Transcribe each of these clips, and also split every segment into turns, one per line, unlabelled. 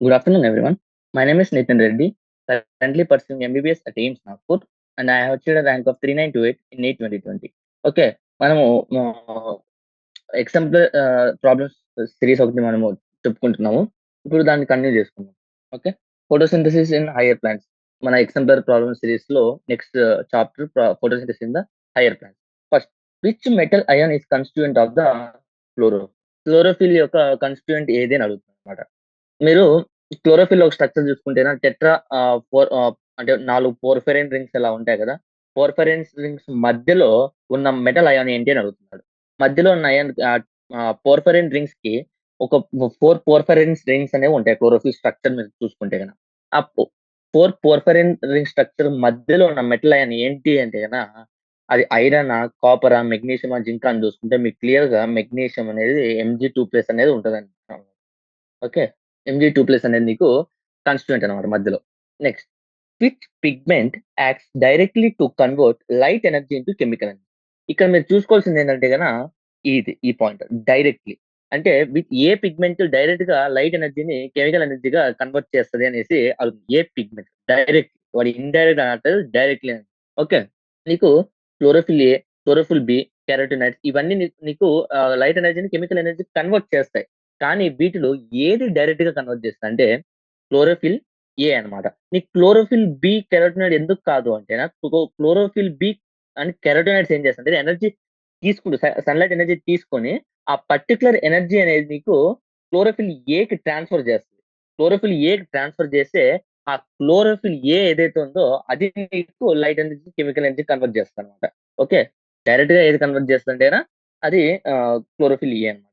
Good afternoon, everyone. My name is Nitin Reddy, currently pursuing MBBS at AIMS Nagpur, and I have achieved a rank of 3928 in NEET 2020. Okay మనము example problems series ఒకటి మనము చెప్పుకుంటున్నాము. ఇప్పుడు దాన్ని continue చేసుకుందాం. Okay, photosynthesis in higher plants. మన exemplar problem series లో next chapter photosynthesis in the higher plants. First, which metal ion is constituent of the chlorophyll యొక్క కాన్స్టిట్యూయెంట్ ఏది అని అడుగుతుంది అనమాట. మీరు క్లోరోఫిల్ ఒక స్ట్రక్చర్ చూసుకుంటేనా టెట్రా అంటే 4 పోర్ఫిరిన్ రింగ్స్ ఎలా ఉంటాయి కదా! పోర్ఫిరిన్ రింగ్స్ మధ్యలో ఉన్న మెటల్ అయాన్ ఏంటి అని అడుగుతున్నాడు. మధ్యలో ఉన్న అయాన్ పోర్ఫిరిన్ రింగ్స్‌కి ఒక 4 పోర్ఫిరిన్ రింగ్స్ అనేవి ఉంటాయి క్లోరోఫిల్ స్ట్రక్చర్ మీరు చూసుకుంటే గనక. ఆ 4 పోర్ఫిరిన్ రింగ్ స్ట్రక్చర్ మధ్యలో ఉన్న మెటల్ అయాన్ ఏంటి అంటే గనక అది ఐరనా, కాపరా, మెగ్నీషియమా, జింకా అని చూసుకుంటే మీకు క్లియర్‌గా మెగ్నీషియం అనేది Mg2+ అనేది ఉంటదండి. ఓకే. Mg2+ అనేది నీకు కాన్స్టిట్యూయెంట్ అనమాట మధ్యలో. Next, which pigment acts directly to convert light energy into chemical energy. ఇక్కడ మీరు చూసుకోవాల్సింది ఏంటంటే ఈ పాయింట్ డైరెక్ట్‌లీ. అంటే ఏ పిగ్మెంట్ డైరెక్ట్‌గా లైట్ ఎనర్జీని కెమికల్ ఎనర్జీగా కన్వర్ట్ చేస్తది అనేసి అడుగుతుంది. ఏ పిగ్మెంట్ డైరెక్ట్, వాడు ఇండైరెక్ట్ అనట్లేదు, డైరెక్ట్‌లీ అని. ఓకే. నీకు chlorophyll a, chlorophyll b, carotenoids ఇవన్నీ నీకు లైట్ ఎనర్జీని కెమికల్ ఎనర్జీకి కన్వర్ట్ చేస్తాయి. కానీ వీటిలో ఏది డైరెక్ట్‌గా కన్వర్ట్ చేస్తదంటే క్లోరోఫిల్ ఏ అన్నమాట. నీకు క్లోరోఫిల్ బి, కెరోటినాయిడ్ ఎందుకు కాదు అంటేనా క్లోరోఫిల్ బి అండ్ కెరోటినాయిడ్స్ ఏం చేస్తాయంటే ఎనర్జీ తీసుకుంటూ సన్‌లైట్ ఎనర్జీ తీసుకొని ఆ పర్టిక్యులర్ ఎనర్జీ అనేది నీకు క్లోరోఫిల్ ఏకి ట్రాన్స్‌ఫర్ చేస్తది. క్లోరోఫిల్ ఏకి ట్రాన్స్‌ఫర్ చేస్తే ఆ క్లోరోఫిల్ ఏ ఏదైతే ఉందో అది నీకు light energy, chemical energy convert చేస్తదన్నమాట. ఓకే. డైరెక్ట్‌గా ఏది కన్వర్ట్ చేస్తదంటేనా అది క్లోరోఫిల్ ఏ అన్నమాట.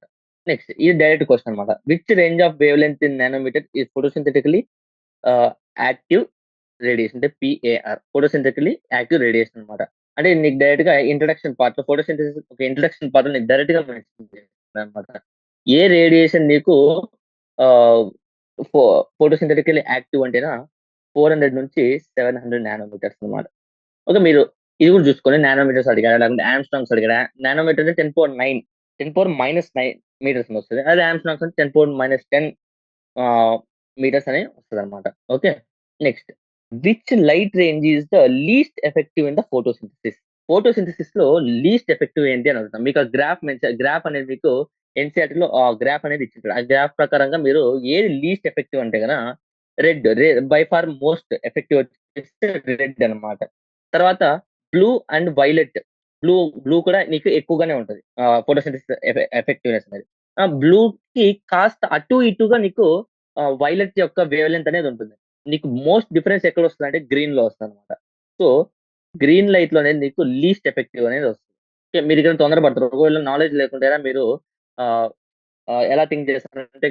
నెక్స్ట్, ఇది డైరెక్ట్ క్వెషన్ అన్నమాట. Which range of wavelength in nanometer is photosynthetically active radiation అంటే పీఏఆర్. ఫోటోసింథెటికల్లీ యాక్టివ్ రేడియేషన్ అన్నమాట. అంటే నీకు డైరెక్ట్‌గా ఇంట్రడక్షన్ పార్ట్‌లో ఫోటోసింథసిస్ ఒక ఇంట్రడక్షన్ పార్ట్‌లో నీకు డైరెక్ట్‌గా మెన్షన్ చేస్తాడన్నమాట. ఏ రేడియేషన్ నీకు ఆహ్, ఫో ఫోటోసింథెటికల్లీ యాక్టివ్ అంటేనా 400 నుంచి 700 నానోమీటర్స్ అన్నమాట. ఓకే. మీరు ఇది కూడా చూసుకోండి. నానోమీటర్స్ అడిగాడా? లేకుంటే ఆంగ్స్ట్రాంగ్స్ అడిగాడా? నానోమీటర్ అంటే 10⁻9 10⁻−9 మీటర్స్ అని వస్తది. అదే ఆంగ్స్ట్రాంగ్స్ అంటే 10⁻10 ఆహ్, మీటర్స్ అని వస్తదనమాట. Okay. Next, which light range is the least effective in the photosynthesis? ఫోటోసింథసిస్‌లో లీస్ట్ ఎఫెక్టివ్ ఏంటి అని అడుగుతాం. మీకు ఆ గ్రాఫ్ అనేది మీకు ఎన్‌సీఈఆర్‌టీలో ఆ గ్రాఫ్ అనేది ఇచ్చింటాడు. ఆ గ్రాఫ్ ప్రకారంగా మీరు ఏది లీస్ట్ ఎఫెక్టివ్ అంటే బై ఫార్ మోస్ట్ ఎఫెక్టివ్ వచ్చేసి రెడ్ అన్నమాట. తర్వాత blue and violet. Blue blue కూడా నీకు ఎక్కువగానే ఉంటది. ఫోటోసింథసిస్ ఎఫెక్టివ్‌నెస్ అనేది. బ్లూకి కాస్త అటు ఇటుగా నీకు వైలెట్ యొక్క వేవ్ లెంత్ అనేది ఉంటుంది. నీకు మోస్ట్ డిఫరెన్స్ ఎక్కడొస్తదంటే గ్రీన్‌లో వస్తదనమాట. సో, గ్రీన్ లైట్‌లో అనేది నీకు లీస్ట్ ఎఫెక్టివ్ అనేది వస్తది. ఓకే. మీరిక్కడ తొందరపడతారు. ఒకవేళ నాలెడ్జ్ లేకుంటేనా మీరు ఆహ్, ఎలా థింక్ చేస్తారంటే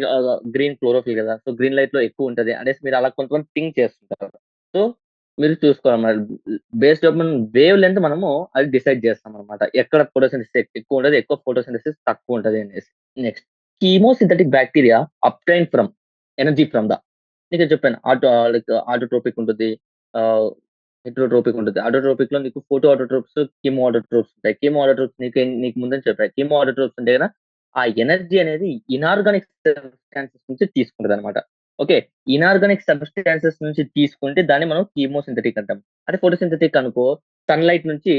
గ్రీన్ క్లోరోఫిల్ గదా! సో, గ్రీన్ లైట్‌లో ఎక్కువుంటది అనేసి మీరు అలా కొంతమంది థింక్ చేస్తుంటారు. సో, మీరు చూసుకోవాలి మరి. బేస్డ్ అపాన్ వేవ్ లెంత్ మనము అది డిసైడ్ చేస్తామనమాట. ఎక్కడ ఫోటోసింథసిస్ ఎక్కువుంటది, ఎక్కువ ఫోటోసింథసిస్ తక్కువుంటది అనేసి. Next, chemosynthetic bacteria obtain from energy from the నీకే చెప్పాను. ఆటోట్రోపిక్ ఉంటది. ఆహ్, హెటెరోట్రోపిక్ ఉంటది. ఆటోట్రోపిక్‌లో నీకు ఫోటో ఆటోట్రోప్స్, కీమో ఆటోట్రోప్స్ ఉంటాయి. కీమో ఆటోట్రోప్స్ నీకు ముందే చెప్పా. కీమో ఆటోట్రోప్స్ అంటే ఆ ఎనర్జీ అనేది ఇనార్గానిక్ సబ్స్టాన్సెస్ నుంచి తీసుకుంటదనమాట. ఓకే. ఇనార్గానిక్ సబ్స్టాన్సెస్ నుంచి తీసుకుంటే దాన్ని మనం కీమోసింథటిక్ అంటాం. అదే ఫోటోసింథటిక్ అనుకో సన్‌లైట్ నుంచి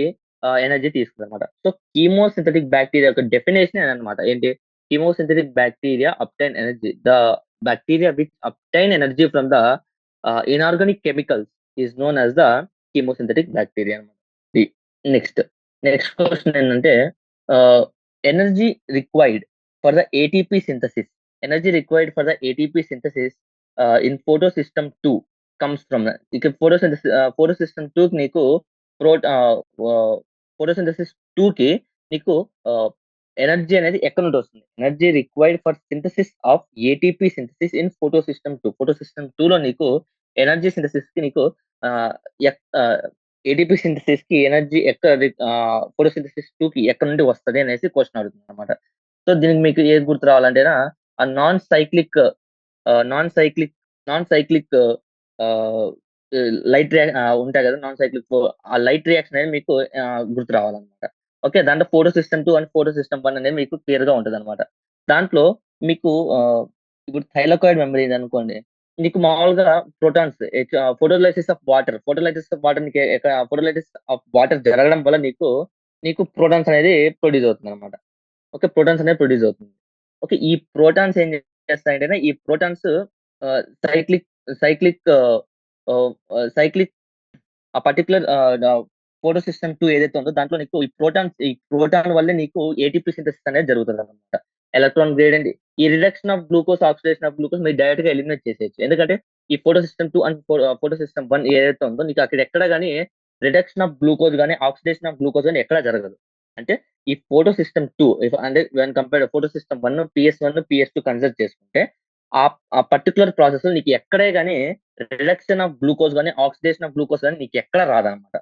ఎనర్జీ తీసుకుందనమాట. సో, కీమోసింథటిక్ బ్యాక్టీరియా యొక్క డెఫినిషనే అదనమాట. ఏంటి? Chemosynthetic bacteria obtain energy. The bacteria which obtain energy from the inorganic chemicals is known as the chemosynthetic bacteria. The next next question ఏంటంటే energy required for the ATP synthesis. Energy required for the ATP synthesis in photosystem 2 comes from the ఇక photosystem 2 కి నీకు photosynthesis 2 కి నీకు energy అనేది ఎక్కడి నుండి వస్తుంది? Energy required for synthesis of ATP synthesis in photo system 2. Photo system 2లో నీకు ఎనర్జీ సింథసిస్‌కి నీకు ఆహ్, ఎక్ ఆహ్, ఏటీపీ సింథసిస్‌కి ఎనర్జీ ఫోటో సింథసిస్ 2కి ఎక్కడి నుండి వస్తది అనేసి క్వెషన్ అడుగుతుందన్నమాట. సో, దీనికి మీకు ఏది గుర్తు రావాలంటేనా ఆ ఆహ్, నాన్ సైక్లిక్ నాన్ సైక్లిక్ ఆహ్, ఉంటాయి కదా! నాన్ సైక్లిక్ ఆ లైట్ రియాక్షన్ అనేది మీకు గుర్తు రావాలన్నమాట. ఓకే. దాంట్లో photo system 2 and photosystem 1 అనేది మీకు క్లియర్‌గా ఉంటదనమాట. దాంట్లో మీకు ఇప్పుడు థైలాకాయిడ్ మెమరీ ఉందనుకోండి. నీకు మామూలుగా protons photolysis of water. Photolysis of water నీకు ఫోటోలైసిస్ ఆఫ్ వాటర్ జరగడం వల్ల నీకు ప్రోటాన్స్ అనేది ప్రొడ్యూస్ అవుతుందన్నమాట. ఓకే. ప్రోటాన్స్ అనేది ప్రొడ్యూస్ అవుతుంది. ఓకే. ఈ ప్రోటాన్స్ ఏం చేస్తాయంటేనే ఈ ప్రోటాన్స్ సైక్లిక్ సైక్లిక్ ఆహ్, ఆహ్, సైక్లిక్ ఆ పర్టిక్యులర్ ఫోటో సిస్టమ్ 2 ఏదైతే ఉందో దాంట్లో నీకు ఈ ప్రోటాన్ వల్లే నీకు ఏటీపీ సింథసిస్ అనేది జరుగుతదనమాట. ఎలక్ట్రాన్ గ్రేడియంట్ ఈ reduction of glucose, oxidation of glucose మీరు డైరెక్ట్‌గా ఎలిమినేట్ చేసేయొచ్చు. ఎందుకంటే ఈ photosystem 2 and photosystem 1 ఏదైతే ఉందో నీకు అక్కడ ఎక్కడ గాని రిడక్షన్ ఆఫ్ గ్లూకోజ్ గాని, ఆక్సిడేషన్ ఆఫ్ గ్లూకోజ్ గాని ఎక్కడ జరగదు. అంటే ఈ ఫోటో సిస్టమ్ 2 అంటే when compared photosystem 1, PS, PS consider చేసుకుంటే ఆ ఆ పర్టిక్యులర్ ప్రాసెస్‌లో నీకు ఎక్కడే గాని రిడక్షన్ ఆఫ్ గ్లూకోజ్ గాని, ఆక్సిడేషన్ ఆఫ్ గ్లూకోజ్ గాని నీకెక్కడ రాదనమాట.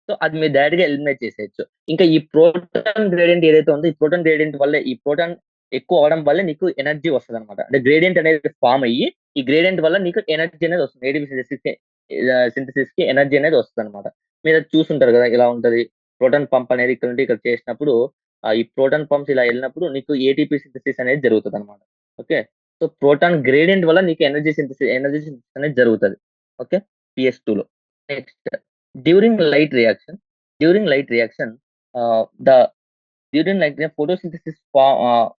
సో, అది మీరు డైరెక్ట్‌గా ఎలిమినేట్ చేసేయొచ్చు. ఇంకా ఈ ప్రోటాన్ గ్రేడియంట్ ఏదైతే ఉందో, ఈ ప్రోటాన్ గ్రేడియంట్ వల్లే ఈ ప్రోటాన్ ఎక్కువ అవ్వడం వల్లే నీకు ఎనర్జీ వస్తదనమాట. అంటే గ్రేడియంట్ అనేది ఫార్మ్ అయ్యి, ఈ గ్రేడియంట్ వల్ల నీకు ఎనర్జీ అనేది వస్తుంది. ఏటీపీ సింథసిస్‌కి ఎనర్జీ అనేది వస్తదనమాట. మీరది చూసుంటారు గదా! ఇలా ఉంటది. ప్రోటాన్ పంప్ అనేది ఇక్కడ నుండి ఇక్కడ చేసినప్పుడు ఈ ప్రోటాన్ పంప్స్ ఇలా ఎళ్ళినప్పుడు నీకు ఏటీపీ సింథసిస్ అనేది జరుగుతదనమాట. ఓకే. సో, ప్రోటాన్ గ్రేడియంట్ వల్ల నీకు ఎనర్జీ సింథసిస్ అనేది జరుగుతది. ఓకే. పీఎస్2లో. Next during light reaction during light reaction the during like the photosynthesis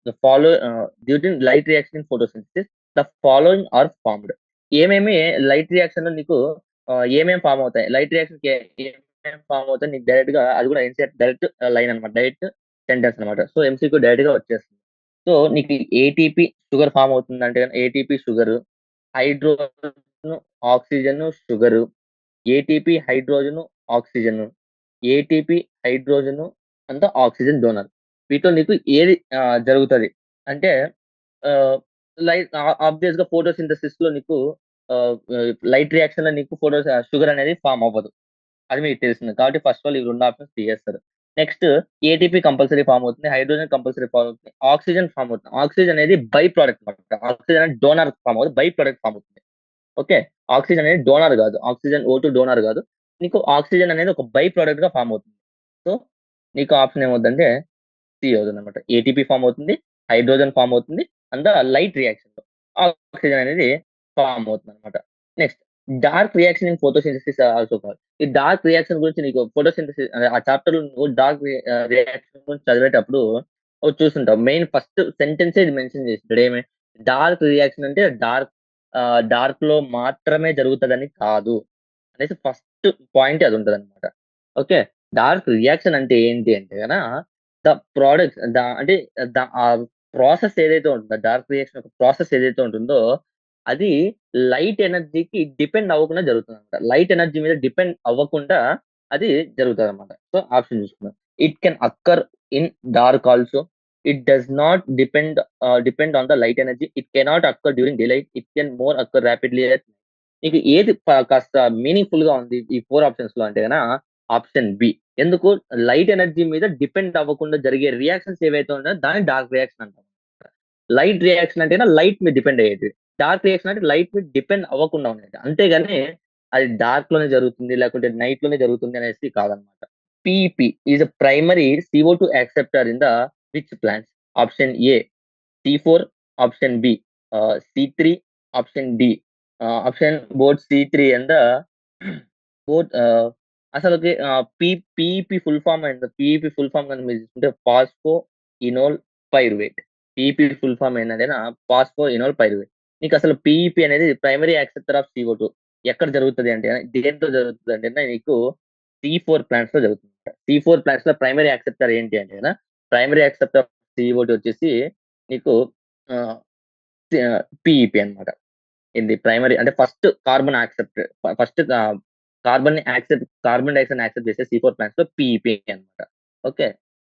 the follow during light reaction in photosynthesis the following are formed. ఏమేమి light reaction లో నీకు ఏమేమి form అవుతాయి? లైట్ రియాక్షన్ ఏమేమి form అవుతాయి? నీకు డైరెక్ట్ గా అది కూడా ఎన్సీఆర్ డైరెక్ట్ లైన్ అనమాట. డైరెక్ట్ సెంటెన్స్ అనమాట. సో ఎంసీక్యూ డైరెక్ట్ గా వచ్చేస్తుంది. సో నీకు ఏటీపీ షుగర్ ఫామ్ అవుతుందంటే ATP sugar, hydrogen, oxygen, sugar, ATP hydrogen, oxygen, ATP hydrogen అంతా ఆక్సిజన్ డోనర్. వీటిలో నీకు ఏది జరుగుతది? అంటే ఆహ్, ఆబ్వియస్‌గా ఫోటోసింథసిస్‌లో నీకు లైట్ రియాక్షన్‌లో నీకు షుగర్ అనేది ఫార్మ్ అవ్వదు. అది మీకు తెలిసిందే. కాబట్టి ఫస్ట్ ఆఫ్ ఆల్ ఈ 2 ఆప్షన్స్ తీసేస్తారు. నెక్స్ట్ ఏటీపీ కంపల్సరీ ఫార్మ్ అవుతుంది. హైడ్రోజన్ కంపల్సరీ ఫార్మ్ అవుతుంది. ఆక్సిజన్ ఫార్మ్ అవుతుంది. ఆక్సిజన్ అనేది బై ప్రొడక్ట్ అన్నమాట. ఆక్సిజన్ అనేది డోనర్ ఫార్మ్ అవ్వదు. బై ప్రొడక్ట్ ఫార్మ్ అవుతుంది. ఓకే. ఆక్సిజన్ అనేది డోనర్ గాదు. ఆక్సిజన్ ఓ2 డోనర్ గాదు. నీకు ఆక్సిజన్ అనేది ఒక బై ప్రొడక్ట్‌గా ఫార్మ్ అవుతుంది. సో, నీకు ఆప్షన్ ఏమవుద్దంటే సి అవుతుందన్నమాట. ఏటీపీ ఫార్మ్ అవుతుంది. హైడ్రోజన్ ఫార్మ్ అవుతుంది. అండ్ ద లైట్ రియాక్షన్‌లో ఆక్సిజన్ అనేది ఫార్మ్ అవుతుందన్నమాట. Next dark reaction in photosynthesis also called. ఈ డార్క్ రియాక్షన్ గురించి నీకు ఫోటోసింథసిస్ అదే ఆ చాప్టర్‌లో నువ్వు రియాక్షన్ గురించి చదివేటప్పుడు చూసుంటావు. మెయిన్ ఫస్ట్ సెంటెన్సే ఇది మెన్షన్ చేసింటాడు. డార్క్ రియాక్షన్ అంటే డార్క్‌లో మాత్రమే జరుగుతదని కాదు. అనేసి ఫస్ట్ పాయింటే అదుంటదనమాట. ఓకే. డార్క్ రియాక్షన్ అంటే ఏంటి అంటే ద ప్రొడక్ట్స్ అంటే ప్రాసెస్ ఏదైతే ఉంటుందో డార్క్ రియాక్షన్ యొక్క ప్రాసెస్ ఏదైతే ఉంటుందో, అది లైట్ ఎనర్జీకి డిపెండ్ అవ్వకుండా జరుగుతుందనమాట. లైట్ ఎనర్జీ మీద డిపెండ్ అవ్వకుండా అది జరుగుతదనమాట. సో, ఆప్షన్ చూసుకుందాం. It can occur in dark also. It does not depend on the light energy. It cannot occur during daylight. It can more occur rapidly నీకు ఏది కాస్త మీనింగ్‌ఫుల్‌గా ఉంది ఈ 4 ఆప్షన్స్‌లో అంటే ఆప్షన్ బి. ఎందుకు లైట్ ఎనర్జీ మీద డిపెండ్ అవ్వకుండా జరిగే రియాక్షన్స్ ఏవైతే ఉన్నాయో దాన్ని డార్క్ రియాక్షన్ అంటాం. లైట్ రియాక్షన్ అంటేనా లైట్ మీద డిపెండ్ అయ్యేది. డార్క్ రియాక్షన్ అంటే లైట్ మీద డిపెండ్ అవ్వకుండా ఉండేది. అంతేగాని అది డార్క్‌లోనే జరుగుతుంది లేకుంటే నైట్‌లోనే జరుగుతుంది అనేసి కాదనమాట. PEP is a primary CO2 acceptor in the which plants? Option A C4, option B C3, option D option both C3 and the both అసలకి పీఈపీ ఫుల్ ఫార్మ్ ఏంది? పీఈపీ ఫుల్ ఫార్మ్ గనుక మీరు చూసుకుంటే phosphoenolpyruvate. PEP full form ఏందంటేనా phosphoenolpyruvate. నీకసలు PEP అనేది primary acceptor of CO2 ఎక్కడ జరుగుతది అంటే దేంట్లో జరుగుతదంటేనా నీకు C4 ప్లాంట్స్‌లో జరుగుతుంది. C4 ప్లాంట్స్‌లో ప్రైమరీ యాక్సెప్టర్ ఏంటి అంటేనా ప్రైమరీ యాక్సెప్టర్ ఆఫ్ CO2 వచ్చేసి నీకు ఆహ్, పీఈపీ అన్నమాట. ఇది ప్రైమరీ అంటే first carbon accept first carbon డయాక్సైడ్‌ని యాక్సెప్ట్ చేసే C4 ప్లాంట్స్‌లో పీఈపీ అన్నమాట. ఓకే.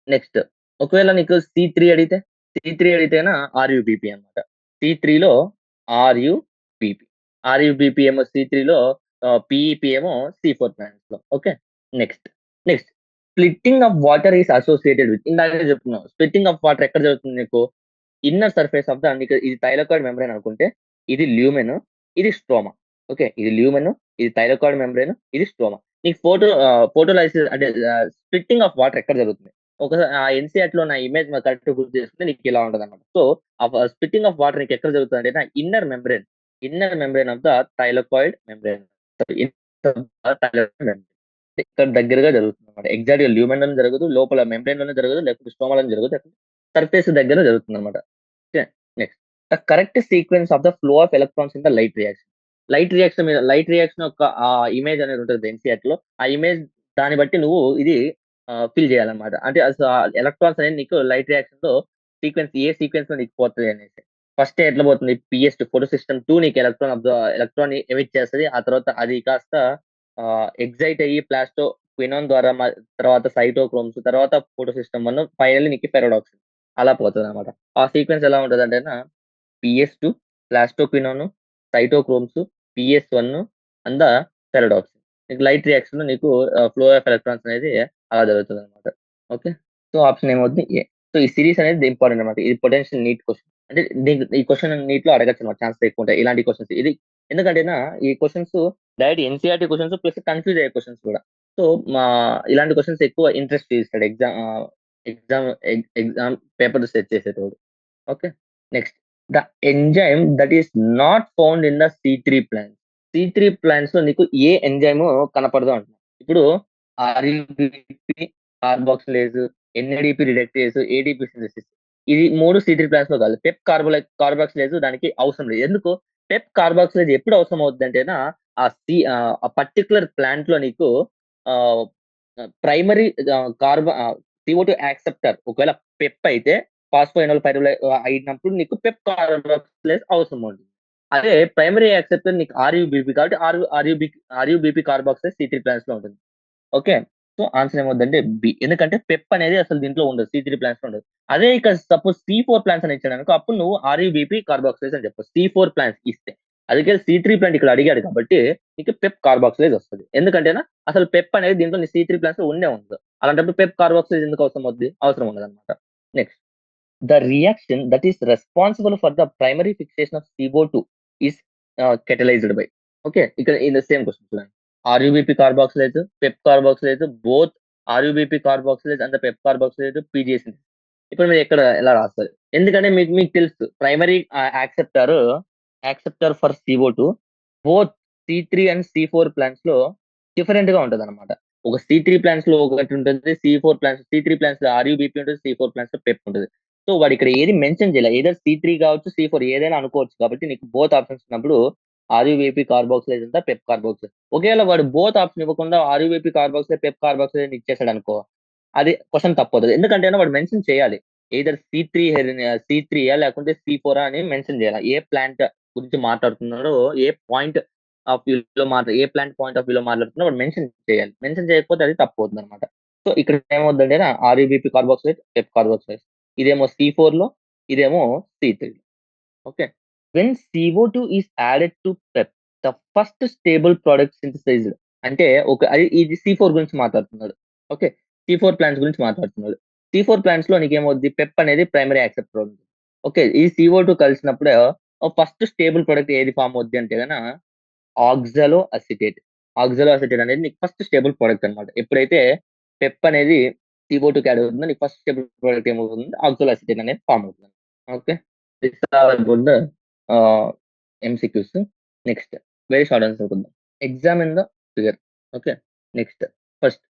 నెక్స్ట్ ఒకవేళ నీకు సి3 అడిగితే, సి3 అడిగితేనా ఆర్‌యుబీపీ అన్నమాట. సి3లో ఆర్‌యుబీపీ. ఆర్‌యుబీపీ ఏమో సి3లో పీఈపీ ఏమో సి4 ప్లాంట్స్‌లో. Okay. Next, next splitting of water is associated with ఇందాకనే చెప్పుకున్నాం. స్ప్లిట్టింగ్ ఆఫ్ వాటర్ ఎక్కడ జరుగుతుంది నీకు? ఇన్నర్ సర్ఫేస్ ఆఫ్ ద నీకు ఇది థైలాకోయిడ్ మెంబ్రేన్ అనుకుంటే, ఇది ల్యూమెన్, ఇది స్ట్రోమా. ఓకే. ఇది ల్యూమెన్, ఇది థైలాకోయిడ్ మెంబ్రేన్, ఇది స్ట్రోమా. నీకు ఫోటోలైసిస్ అంటే స్ప్లిట్టింగ్ ఆఫ్ వాటర్ ఎక్కడ జరుగుతుంది? ఒకసారి ఎన్‌సీఈఆర్‌టీలో ఉన్న ఇమేజ్ కరెక్ట్‌గా గుర్తు చేసుకుంటే నీకు ఇలా ఉంటదన్నమాట. సో, స్ప్లిట్టింగ్ ఆఫ్ వాటర్ నీకు ఎక్కడ జరుగుతదంటే inner membrane. Inner membrane of the thylakoid membrane. Thylakoid membrane. ఇక్కడ దగ్గరగా జరుగుతుందన్నమాట. ఎగ్జాక్ట్‌గా ల్యూమెన్‌లోనే జరగదు, లోపల మెంబ్రేన్‌లోనే జరగదు, లేకపోతే స్ట్రోమాలోనే జరగదు. సర్ఫేస్ దగ్గర జరుగుతుందన్నమాట. Okay. Next the correct sequence of the flow of electrons in the light reaction. Light reaction యొక్క ఇమేజ్ అనేది ఉంటది ఎన్‌సీఈఆర్‌టీలో. ఆ ఇమేజ్ దాన్ని బట్టి నువ్వు ఇది ఫిల్ చేయాలన్నమాట. అంటే ఎలక్ట్రాన్స్ అనేది నీకు లైట్ రియాక్షన్‌లో సీక్వెన్స్‌లో నీకు పోతది అనేసి. ఫస్ట్ ఎట్లా పోతుంది? ఫోటో సిస్టమ్ 2 నీకు ఎలక్ట్రాన్ ఎమిట్ చేస్తది. ఆ తర్వాత అది కాస్త ఎక్సైట్ అయ్యి ప్లాస్టో క్వినాన్ ద్వారా తర్వాత సైటోక్రోమ్స్, తర్వాత ఫోటో సిస్టమ్ 1, ఫైనల్లీ నీకు పెరాడాక్స్ అలా పోతదనమాట. ఆ సీక్వెన్స్ ఎలా ఉంటదంటేనా PS2, plastoquinone, cytochromes, PS1 and the ferredoxin. నీకు లైట్ రియాక్షన్‌లో నీకు ఫ్లో ఆఫ్ ఎలక్ట్రాన్స్ అనేది అలా జరుగుతదనమాట. ఓకే. సో, ఆప్షన్ ఏమవుద్ది? ఏ. సో, ఈ సిరీస్ అనేది ఇంపార్టెంట్ అన్నమాట. ఇది పొటెన్షియల్ నీట్ క్వెషన్. అంటే ఈ క్వెషన్ నీట్‌లో అడగొచ్చనమాట. ఛాన్సెస్ ఎక్కువుంటాయి. ఇలాంటి క్వెషన్స్. ఎందుకంటేనా ఈ questions direct NCERT questions plus confuse అయ్యే క్వెషన్స్ కూడా. సో, మా ఇలాంటి క్వెషన్స్ ఎక్కువ ఇంట్రెస్ట్ చూపిస్తాడు ఎగ్జామ్ పేపర్ సెట్ చేసేటోడు. Okay. Next the enzyme that is not found in the C3 plant. C3 ప్లాంట్స్‌లో నీకు ఏ ఎంజైమ్ కనపడదు అంటున్నా. ఇప్పుడు RuBP, carboxylase, NADP reductase, ADP synthesis. ఇది 3 C3 ప్లాంట్స్‌లో కాదు. కార్బాక్సిలేజ్ దానికి అవసరం లేదు. ఎందుకు? కార్బాక్సిలేజ్ ఎప్పుడు అవసరం అవుద్దంటేనా ఆ పర్టిక్యులర్ ప్లాంట్‌లో నీకు ఆహ్, ప్రైమరీ CO2 యాక్సెప్టర్ ఒకవేళ అయితే ఫాస్ఫోఎనోల్ అయినప్పుడు నీకు కార్బాక్సిలేజ్ అవసరం ఉంటుంది. అదే ప్రైమరీ యాక్సెప్టర్ నీకు ఆర్‌యుబిపి కాబట్టి ఆర్‌యుబిపి కార్బాక్సిలేజ్ C3 ప్లాంట్స్‌లో ఉంటుంది. ఓకే. సో, ఆన్సర్ ఏమవుద్దంటే బి. ఎందుకంటే అనేది అసలు దీంట్లో ఉండదు. C3 ప్లాంట్స్‌లో ఉండదు. అదే ఇక సపోజ్ C4 ప్లాంట్స్ అని ఇచ్చాడనుకో అప్పుడు నువ్వు ఆర్‌యుబిపి కార్బాక్సిలేజ్ అని చెప్పొచ్చు. C4 ప్లాంట్స్ ఇస్తే. అందుకే C3 ప్లాంట్ ఇక్కడ అడిగాడు కాబట్టి నీకు కార్బాక్సిలేజ్ వస్తది. ఎందుకంటేనా అసలు అనేది దీంట్లో నీ C3 ప్లాంట్స్‌లో ఉండదు. అలాంటప్పుడు కార్బాక్సిలేజ్ ఎందుకు అవసరం అవుద్ది? అవసరం ఉండదన్నమాట. Next the reaction that is responsible for the primary fixation of CO2 is catalyzed by. Okay, ఇక్కడ in the same question చూడండి. RUBP carboxylase, carboxylase, both RUBP carboxylase and the carboxylase PGA synthesis. ఇప్పుడు మీరు ఇక్కడ ఎలా రాస్తారు? ఎందుకంటే మీకు మీకు తెలుసు primary acceptor for CO2 both C3 and C4 plants లో డిఫరెంట్ గా ఉంటదన్నమాట. ఒక C3 ప్లాంట్స్ లో ఒకటి ఉంటుంది. C3 ప్లాంట్స్ లో RUBP ఉంటుంది. C4 ప్లాంట్స్ లో పెప్ ఉంటుంది. సో వాడు ఇక్కడ ఏది మెన్షన్ చేయలే. ఎయిదర్ C3 కావచ్చు, C4 ఏదైనా అనుకోవచ్చు. కాబట్టి నీకు బోత్ ఆప్షన్స్ ఉన్నప్పుడు ఆర్‌యుబిపి కార్బాక్సిలేజ్ అంతా కార్బాక్సిలేజ్. ఒకవేళ వాడు బోత్ ఆప్షన్ ఇవ్వకుండా ఆర్‌యుబిపి కార్బాక్సిలేజ్, కార్బాక్సిలేజ్ అని ఇచ్చేసాడనుకో అది క్వెషన్ తప్పవుతది. ఎందుకంటేనా వాడు మెన్షన్ చేయాలి. ఎయిదర్ C3 లేకుంటే C4 అని మెన్షన్ చేయాలి. ఏ ప్లాంట్ గురించి మాట్లాడుతున్నాడో, ఏ పాయింట్ ఏ ప్లాంట్ పాయింట్ ఆఫ్ వ్యూలో మాట్లాడుతున్నాడో వాడు మెన్షన్ చేయాలి. మెన్షన్ చేయకపోతే అది తప్పవుతుందన్నమాట. సో ఇక్కడ ఏమవుద్దంటే ఆర్‌యుబిపి కార్బాక్సిలేజ్, కార్బాక్సిలేజ్. ఇదేమో C4లో, ఇదేమో C3. Okay. When CO2 is added to PEP the first stable product synthesized అంటే ఇది C4 గురించి మాట్లాడుతున్నాడు. ఓకే. C4 ప్లాంట్స్ గురించి మాట్లాడుతున్నాడు. C4 ప్లాంట్స్ లో నీకేమవుద్ది అనేది ప్రైమరీ యాక్సెప్టర్ ఉంటుంది. ఓకే. ఈ CO2 కలిసినప్పుడు ఫస్ట్ స్టేబుల్ ప్రొడక్ట్ ఏది ఫార్మ్ అవుద్ది అంటే ఆక్సాలో అసిటేట్. ఆక్సాలో అసిటేట్ అనేది నీకు ఫస్ట్ స్టేబుల్ ప్రొడక్ట్ అన్నమాట. ఎప్పుడైతే అనేది CO2కి యాడ్ అవుతుందో నీకు ఫస్ట్ స్టేబుల్ ప్రొడక్ట్ ఏమవుతుంది? ఆక్సాలో అసిటేట్ అనేది ఫార్మ్ అవుతుంది. Okay. This are about the MCQs. Next very short answer చూద్దాం. Examine the figure. Okay. Next first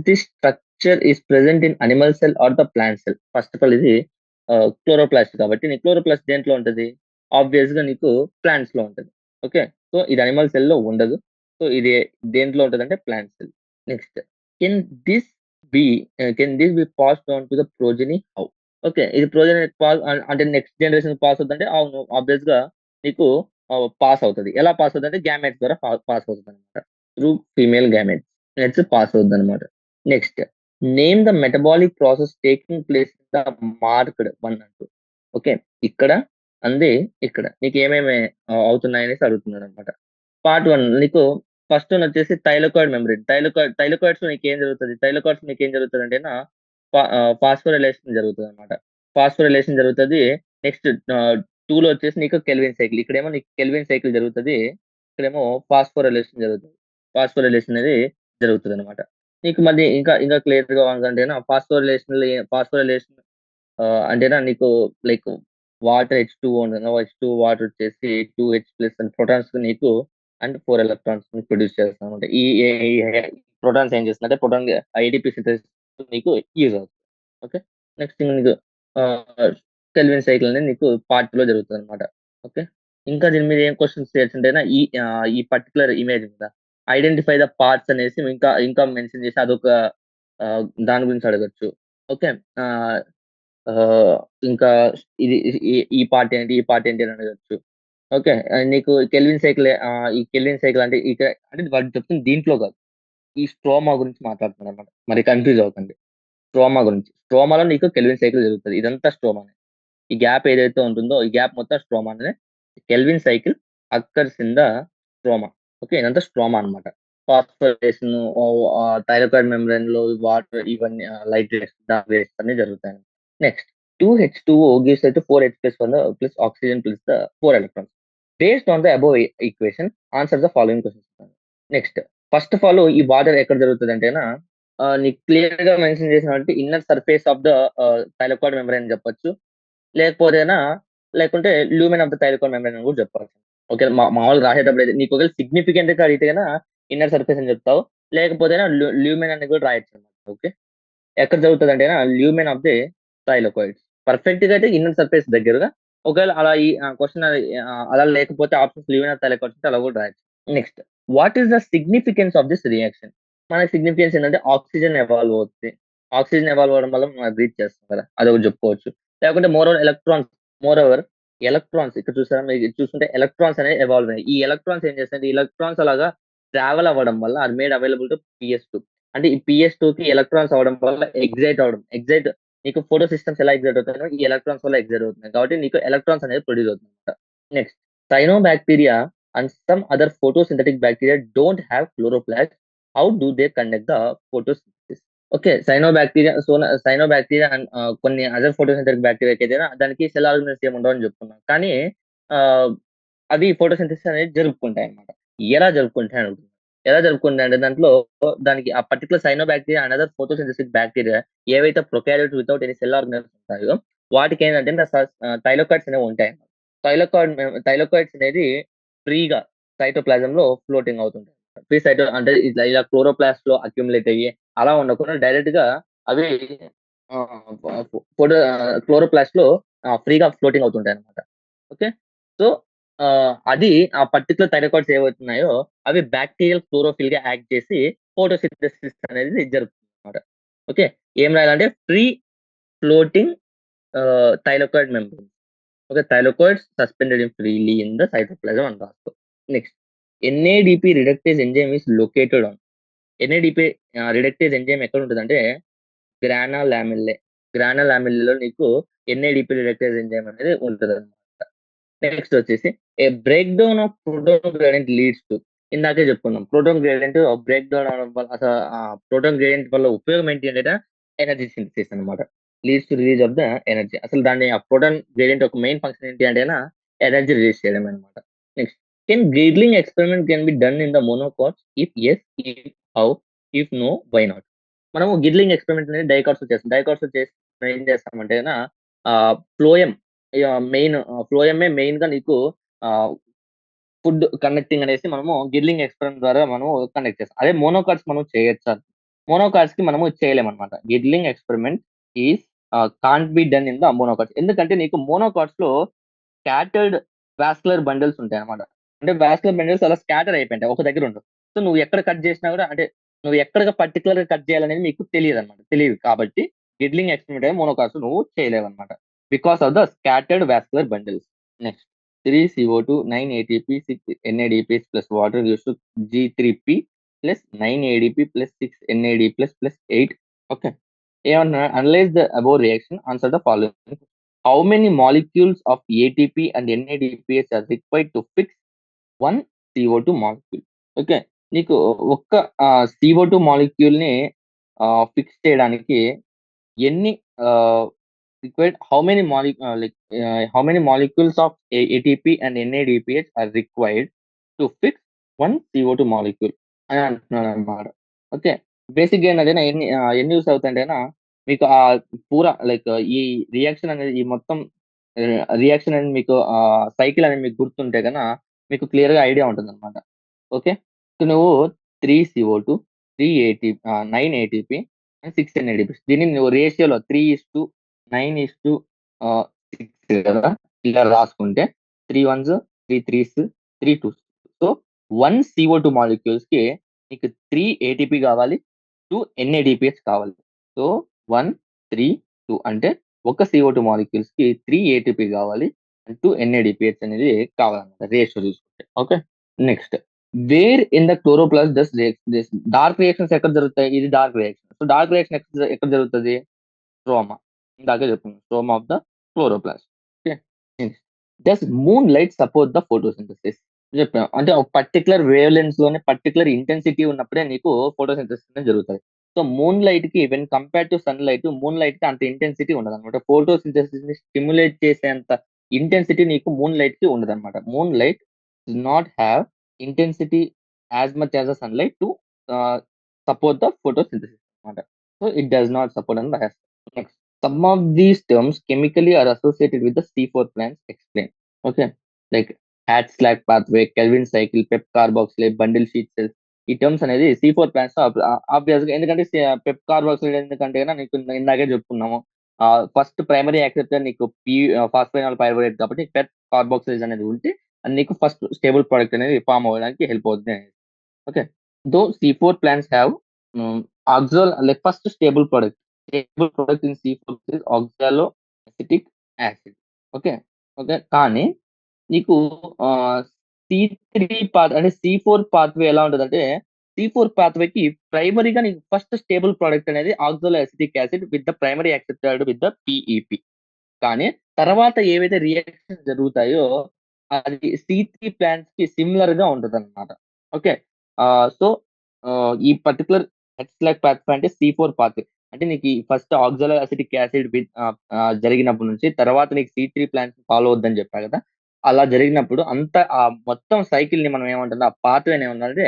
this structure is present in animal cell or the plant cell? First of all ఇది chloroplast కాబట్టి నీ chloroplast దేంట్లో ఉంటది? Obvious గా నీకు plants లో ఉంటది. ఓకే. సో ఇది అనిమల్ సెల్ లో ఉండదు. సో ఇది దేంట్లో ఉంటదంటే plant cell. Next can this be can this passed on to the progeny how? Okay. ఇది అంటే నెక్స్ట్ జనరేషన్ పాస్ అవుతుందంటే అవును. ఆబ్వియస్ గా నీకు పాస్ అవుతది. ఎలా పాస్ అవుతదంటే గ్యామెట్స్ ద్వారా పాస్ అవుతదన్నమాట. త్రూ ఫీమేల్ గ్యామెట్స్ పాస్ అవుద్దన్నమాట. Next name the metabolic process taking place in the marked 1 and 2. ఓకే. ఇక్కడ ఇక్కడ నీకేమేమి అవుతున్నాయనేసి అడుగుతున్నాడన్నమాట. పార్ట్ 1 నీకు ఫస్ట్ వన్ వచ్చేసి థైలాకోయిడ్ మెంబ్రేన్. థైలాకోయిడ్స్‌లో నీకేం జరుగుతది? నీకేం జరుగుతదంటేనా ఫాస్ఫోరైలేషన్ జరుగుతదన్నమాట. ఫాస్ఫోరైలేషన్ జరుగుతది. నెక్స్ట్ 2లో వచ్చేసి నీకు కెల్విన్ సైకిల్. ఇక్కడేమో నీకు కెల్విన్ సైకిల్ జరుగుతది. ఇక్కడేమో ఫాస్ఫోరైలేషన్ జరుగుతది. ఫాస్ఫోరైలేషన్ అనేది జరుగుతదన్నమాట. నీకు మళ్ళీ ఇంకా క్లియర్‌గా అవ్వాలంటేనా ఫాస్ఫోరైలేషన్ అంటేనా నీకు లైక్ వాటర్ H2O ఉంటుంది. H2 వాటర్ వచ్చేసి 2H+ అండ్ ప్రోటాన్స్ నీకు అండ్ 4 ఎలక్ట్రాన్స్ ప్రొడ్యూస్ చేస్తామన్నమాట. ఈ ప్రోటాన్స్ ఏం చేస్తుందంటే ప్రోటాన్ ATP సింథసిస్ నీకు యూజ్ అవుతుంది. ఓకే. నెక్స్ట్ నీకు కెల్విన్ సైకిల్ అనేది నీకు పార్ట్ 2లో జరుగుతుంది అనమాట. ఓకే. ఇంకా దీని మీద ఏం క్వశ్చన్స్ చేయొచ్చంటేనా ఈ పర్టికులర్ ఇమేజ్ మీద ఐడెంటిఫై ద పార్ట్స్ అనేసి ఇంకా ఇంకా మెన్షన్ చేసి అదొక దాని గురించి అడగొచ్చు. ఓకే. ఆహ్, ఆహ్, ఇంకా ఇది ఈ పార్ట్ ఏంటి? ఈ పార్ట్ ఏంటి? అని అడగొచ్చు. ఓకే. ఈ కెల్విన్ సైకిల్ అంటే అంటే వాడు చెప్తుంది దీంట్లో కాదు. ఈ స్ట్రోమా గురించి మాట్లాడుతున్నాడన్నమాట. మరి కన్‌ఫ్యూజ్ అవ్వకండి. స్ట్రోమా గురించి. స్ట్రోమాలో నీకు కెల్విన్ సైకిల్ జరుగుతది. ఇదంతా స్ట్రోమానే. ఈ గ్యాప్ ఏదైతే ఉంటుందో, ఈ గ్యాప్ మొత్తం స్ట్రోమానే. Calvin cycle occurs in the stroma. Okay. ఇదంతా స్ట్రోమా అన్నమాట. ఫాస్ఫోరైలేషన్ థైలాకోయిడ్ మెంబ్రేన్‌లో వాటర్ ఇవన్నీ లైట్ రేస్, డార్క్ రేస్ అన్నీ జరుగుతాయి. Next 2H2O gives us to 4H plus oxygen plus the 4 electrons. Based on the above equation, answer the following questions. Next first of all ఈ water ఎక్కడ జరుగుతదంటేనా నీకు క్లియర్‌గా mention చేసినట్టు inner surface of the thylakoid membrane అని చెప్పొచ్చు. లేకపోతేనా లేకుంటే lumen of the thylakoid membrane అని కూడా చెప్పొచ్చు. ఓకే. మామూలుగా రాసేటప్పుడైతే నీకు ఒకవేళ సిగ్నిఫికెంట్‌గా అడిగితే గన ఇన్నర్ సర్ఫేస్ అని చెప్తావు. లేకపోతేనా ల్యూమెన్ అని కూడా రాయొచ్చన్నమాట. ఓకే. ఎక్కడ జరుగుతదంటేనా ల్యూమెన్ ఆఫ్ ది థైలాకోయిడ్స్. పర్ఫెక్ట్‌గా అయితే ఇన్నర్ సర్ఫేస్ దగ్గరగా. ఒకవేళ అలా క్వెషన్ అలా లేకపోతే ఆప్షన్స్ ల్యూమెన్ ఆఫ్ థైలాకోయిడ్స్ ఉంటే అలా కూడా రాయొచ్చు. Next what is the significance of this reaction? మనకి సిగ్నిఫికెన్స్ ఏంటంటే ఆక్సిజన్ ఎవాల్వ్ అవుద్ది. ఆక్సిజన్ ఎవాల్వ్ అవ్వడం వల్ల మనం బ్రీత్ చేస్తాం కదా! అదొకటి చెప్పుకోవచ్చు. లేకుంటే మోర్ ఓవర్ ఎలక్ట్రాన్స్ ఇక్కడ చూసారా? మీరు చూస్తుంటే ఎలక్ట్రాన్స్ అనేవి ఎవాల్వ్ అయ్యాయి. ఈ ఎలక్ట్రాన్స్ ఏం చేస్తాయంటే ఈ ఎలక్ట్రాన్స్ అలాగా ట్రావెల్ అవ్వడం వల్ల అది మేడ్ అవైలబుల్ టు PS2. అంటే ఈ PS2కి ఎలక్ట్రాన్స్ అవ్వడం వల్ల ఎక్సైట్ నీకు ఫోటో సిస్టమ్స్ ఎలా ఎక్సైట్ అవుతాయో ఈ ఎలక్ట్రాన్స్ వల్ల ఎక్సైట్ అవుతున్నాయి. కాబట్టి నీకు ఎలక్ట్రాన్స్ అనేది ప్రొడ్యూస్ అవుతుందన్నమాట. Next cyanobacteria and some other photosynthetic bacteria don't have chloroplasts. How do they conduct the photosynthesis? Okay. Cyanobacteria and కొన్ని అదర్ ఫోటోసింథటిక్ బ్యాక్టీరియాకైతేనా దానికి సెల్ ఆర్గానిజమ్స్ ఏమి ఉండవని చెప్పుకున్నాం. కానీ ఆహ్, అవి ఫోటోసింథసిస్ అనేది జరుపుకుంటాయన్నమాట. ఎలా జరుపుకుంటాయి అని అడుగుతున్నారు. ఎలా జరుపుకుంటాయంటే దాంట్లో దానికి ఆ particular cyanobacteria and other photosynthesis bacteria ఏవైతే prokaryotes without any cell organisms ఉంటాయో వాటికేంటంటే థైలాకోయిడ్స్ అనేవి ఉంటాయి. థైలాకాయిడ్స్ అనేది ఫ్రీగా సైటోప్లాజంలో ఫ్లోటింగ్ అవుతుంటాయి. ఫ్రీ సైటో అంటే ఇట్లా ఇలా క్లోరోప్లాస్ట్‌లో అక్యుములేట్ అయ్యి అలా ఉండకుండా డైరెక్ట్‌గా అవి క్లోరోప్లాస్ట్‌లో ఫ్రీగా ఫ్లోటింగ్ అవుతుంటాయన్నమాట. ఓకే. సో, అది ఆ పర్టిక్యులర్ థైలాకాయిడ్స్ ఏవైతున్నాయో అవి బాక్టీరియల్ క్లోరోఫిల్‌గా యాక్ట్ చేసి ఫోటోసింథసిస్ అనేది జరుగుతుందన్నమాట. ఓకే. ఏం రాయాలంటే free floating thylakoid membrane. Okay, thylakoids suspended in freely in the cytoplasm and rascal. Next, NADP reductase enzyme is located on NADP reductase enzyme ఎక్కడ ఉంటదంటే గ్రానా లామెల్లే. గ్రానా లామెల్లేలో నీకు NADP రిడక్టేజ్ ఎంజైమ్ అనేది ఉంటదన్నమాట. నెక్స్ట్ వచ్చేసి a break down of proton gradient leads to ఇందాకే చెప్పుకున్నాం. Proton gradient break down అవ్వడం వల్ల అసలు ప్రోటాన్ గ్రేడియంట్ వల్ల ఉపయోగం ఏంటి అంటే ఎనర్జీ సింథసిస్ అన్నమాట. Leads to release of the energy. అసలు దాన్ని ఆ ప్రోటాన్ గ్రేడియంట్ యొక్క మెయిన్ ఫంక్షన్ ఏంటి అంటేనా ఎనర్జీ రిలీజ్ చేయడమే అన్నమాట. Next can girdling experiment can be done in the monocots? If yes, if how, if no, why not? మనము గిడ్లింగ్ ఎక్స్పెరిమెంట్ అనేది డైకాట్స్‌లో చేస్తాం. డైకాట్స్‌లో చేసి ఏం చేస్తామంటేనా ఫ్లోయమ్ ఫ్లోయమే మెయిన్‌గా నీకు ఆహ్, ఫుడ్ కండక్టింగ్ అనేసి మనము గిడ్లింగ్ ఎక్స్పెరిమెంట్ ద్వారా మనము కండక్ట్ చేస్తాం. అదే మోనోకాట్స్ మనం చేయొచ్చా? మోనోకాట్స్‌కి మనము చేయలేమనమాట. Girdling experiment is can't be done in the monocots. ఎందుకంటే నీకు మోనోకాట్స్‌లో స్కాటర్డ్ వాస్కులర్ బండిల్స్ ఉంటాయన్నమాట. అంటే వాస్కులర్ బండిల్స్ అలా స్కాటర్ అయిపోయింటాయి. ఒక దగ్గర ఉండవు. సో, నువ్వు ఎక్కడ కట్ చేసినా కూడా అంటే నువ్వు ఎక్కడగా పర్టిక్యులర్‌గా కట్ చేయాలనేది మీకు తెలీదన్నమాట. తెలీదు కాబట్టి గిడ్లింగ్ ఎక్స్పెరిమెంట్ అనేది మోనోకాట్స్ నువ్వు చేయలేవన్నమాట. Because of the scattered vascular bundles. Next 3CO2, 9 ATP, 6 NADPH plus water gives to G3P plus 9 ADP plus 6 NAD plus 8. Okay. ఏమన్నా analyse the above reaction answer the following. How many molecules of ATP and NADPH are required to fix 1 CO2 molecule? Okay. నీకు ఒక్క CO2 మాలిక్యూల్‌ని fix చేయడానికి ఎన్ని ఆహ్, how many molecules of ATP and NADPH are required to fix 1 CO2 molecule అని అంటున్నాడన్నమాట. Okay. బేసిక్‌గా ఏంటంటేనా ఎన్ని use అవుతాయంటేనా మీకు పూరా ఈ రియాక్షన్ అనేది ఈ మొత్తం రియాక్షన్ అనేది మీకు సైకిల్ అనేది మీకు గుర్తుంటే గన మీకు క్లియర్‌గా ఐడియా ఉంటుందన్నమాట. ఓకే. సో, నువ్వు 3 CO2, 9 ఏటీపీ అండ్ 6 ఎన్ఏడీపీస్. దీన్ని నువ్వు రేషియోలో 3:9:6 కదా! ఇలా రాసుకుంటే 3 once, 3 threes, 3 twos. So, 1 CO2 మాలిక్యూల్స్‌కి నీకు 3 ఏటీపీ కావాలి. 2 ఎన్ఏడీపీఎస్ కావాలి. సో, 1, 3, 2 అంటే ఒక CO2 మాలిక్యూల్స్‌కి 3 ఏటీపీ కావాలి. అండ్ 2 ఎన్ఏడీపీఎస్ అనేది కావాలన్నమాట రేషియో చూసుకుంటే. Okay. Next where in the chloroplast this dark reactions ఎక్కడ జరుగుతాయి? ఇది dark reaction. So, dark reaction ఎక్కడ జరుగుతది? స్ట్రోమా. ఇందాకే చెప్పుకున్నాం. Stroma of the chloroplast. Okay. Next does moon light support the photosynthesis? చెప్పాం. అంటే ఒక పర్టిక్యులర్ వేవ్ లెంగ్త్ లోనే పర్టిక్యులర్ ఇంటెన్సిటీ ఉన్నప్పుడే నీకు ఫోటోసింథసిస్ అనేది జరుగుతది. సో, మూన్ లైట్ కి when compared to sun light, moon light కి అంత ఇంటెన్సిటీ ఉండదన్నమాట. ఫోటోసింథసిస్ ని స్టిమ్యులేట్ చేసేంత ఇంటెన్సిటీ నీకు మూన్ లైట్ కి ఉండదన్నమాట. Moonlight does not have intensity as much as the sunlight to ah, support the photosynthesis అన్నమాట. So, it does not support అని రాసేస్తాం. Next some of these terms chemically are associated with the C4 plants explained. Okay, like Hertzsprung pathway, Kelvin cycle, PEP carboxylate, bundle sheet cells. ఈ terms అనేది C4 plants obvious గా ఎందుకంటే Pep carboxylate ఎందుకంటే నీకు ఇందాకే చెప్పుకున్నాము. ఫస్ట్ ప్రైమరీ యాక్సెప్టర్ నీకు ఫాస్ఫైనల్ pyruvate కాబట్టి పెప్ కార్బాక్సిలేజ్ అనేది ఉంటే అది నీకు ఫస్ట్ స్టేబుల్ ప్రొడక్ట్ అనేది ఫామ్ అవ్వడానికి హెల్ప్ అవుతుంది. Okay. Though C4 plants have like first stable product in C4 is oxaloacetic acid. Okay. Okay. కానీ నీకు ఆహ్, C3 అంటే C4 పాత్వే ఎలా ఉంటదంటే, C4 పాత్వేకి ప్రైమరీగా నీకు ఫస్ట్ స్టేబుల్ ప్రొడక్ట్ అనేది oxaloacetic acid with the primary acceptor with the PEP. కానీ తర్వాత ఏవైతే రియాక్షన్స్ జరుగుతాయో అది C3 ప్లాంట్స్‌కి సిమిలర్‌గా ఉంటదన్నమాట. ఓకే. సో, ఈ పర్టిక్యులర్ హెక్సాలాక్ పాత్వే అంటే C4 పాత్వే. అంటే నీకు ఫస్ట్ ఆక్సాలో అసిటిక్ యాసిడ్ విత్ జరిగినప్పటి నుంచి తర్వాత నీకు C3 ప్లాంట్స్ ఫాలో అవుద్దని చెప్పా కదా! అలా జరిగినప్పుడు మొత్తం సైకిల్‌ని మనం ఏమంటాం ఆ పాత్వేని ఏమన్నామంటే